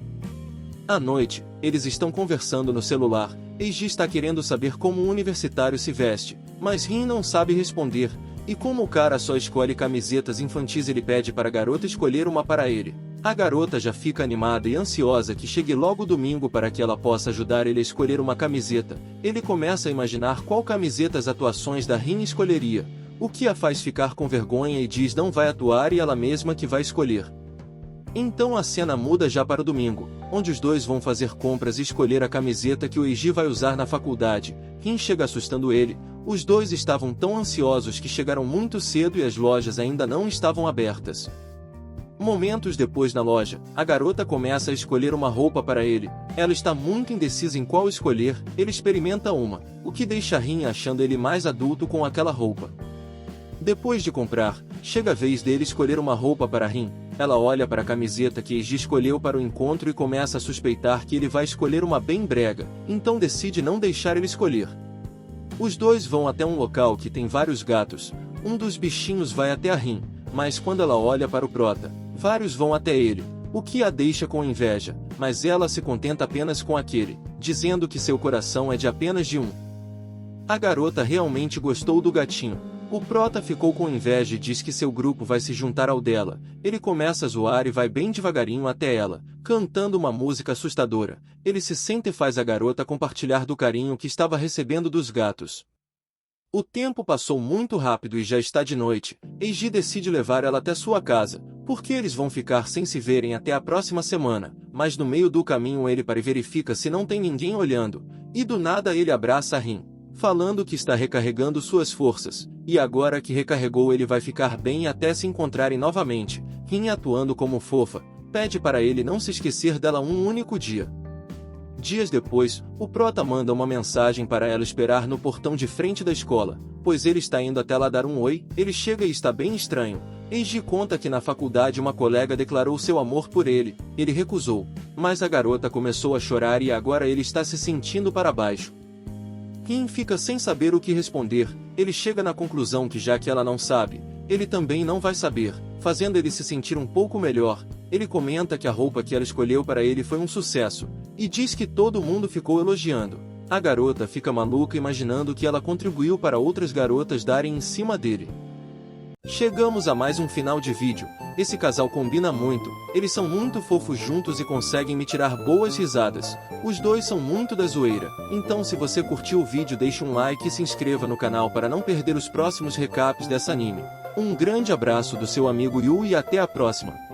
À noite, eles estão conversando no celular. Eiji está querendo saber como um universitário se veste, mas Rin não sabe responder, e como o cara só escolhe camisetas infantis ele pede para a garota escolher uma para ele. A garota já fica animada e ansiosa que chegue logo domingo para que ela possa ajudar ele a escolher uma camiseta. Ele começa a imaginar qual camiseta as atuações da Rin escolheria, o que a faz ficar com vergonha e diz não vai atuar e ela mesma que vai escolher. Então a cena muda já para o domingo, onde os dois vão fazer compras e escolher a camiseta que o Eiji vai usar na faculdade. Rin chega assustando ele. Os dois estavam tão ansiosos que chegaram muito cedo e as lojas ainda não estavam abertas. Momentos depois na loja, a garota começa a escolher uma roupa para ele. Ela está muito indecisa em qual escolher. Ele experimenta uma, o que deixa Rin achando ele mais adulto com aquela roupa. Depois de comprar, chega a vez dele escolher uma roupa para Rin. Ela olha para a camiseta que Eiji escolheu para o encontro e começa a suspeitar que ele vai escolher uma bem brega, então decide não deixar ele escolher. Os dois vão até um local que tem vários gatos. Um dos bichinhos vai até a Rin, mas quando ela olha para o prota, vários vão até ele, o que a deixa com inveja, mas ela se contenta apenas com aquele, dizendo que seu coração é de apenas de um. A garota realmente gostou do gatinho. O prota ficou com inveja e diz que seu grupo vai se juntar ao dela. Ele começa a zoar e vai bem devagarinho até ela, cantando uma música assustadora. Ele se senta e faz a garota compartilhar do carinho que estava recebendo dos gatos. O tempo passou muito rápido e já está de noite. Eiji decide levar ela até sua casa, Porque eles vão ficar sem se verem até a próxima semana, mas no meio do caminho ele para e verifica se não tem ninguém olhando, e do nada ele abraça a Rin, falando que está recarregando suas forças, e agora que recarregou ele vai ficar bem até se encontrarem novamente. Rin, atuando como fofa, pede para ele não se esquecer dela um único dia. Dias depois, o prota manda uma mensagem para ela esperar no portão de frente da escola, pois ele está indo até lá dar um oi. Ele chega e está bem estranho. Eiji conta que na faculdade uma colega declarou seu amor por ele, ele recusou, mas a garota começou a chorar e agora ele está se sentindo para baixo. Rin fica sem saber o que responder. Ele chega na conclusão que já que ela não sabe, ele também não vai saber, fazendo ele se sentir um pouco melhor. Ele comenta que a roupa que ela escolheu para ele foi um sucesso, e diz que todo mundo ficou elogiando. A garota fica maluca imaginando que ela contribuiu para outras garotas darem em cima dele. Chegamos a mais um final de vídeo. Esse casal combina muito, eles são muito fofos juntos e conseguem me tirar boas risadas. Os dois são muito da zoeira, então se você curtiu o vídeo deixe um like e se inscreva no canal para não perder os próximos recaps dessa anime. Um grande abraço do seu amigo Yu e até a próxima.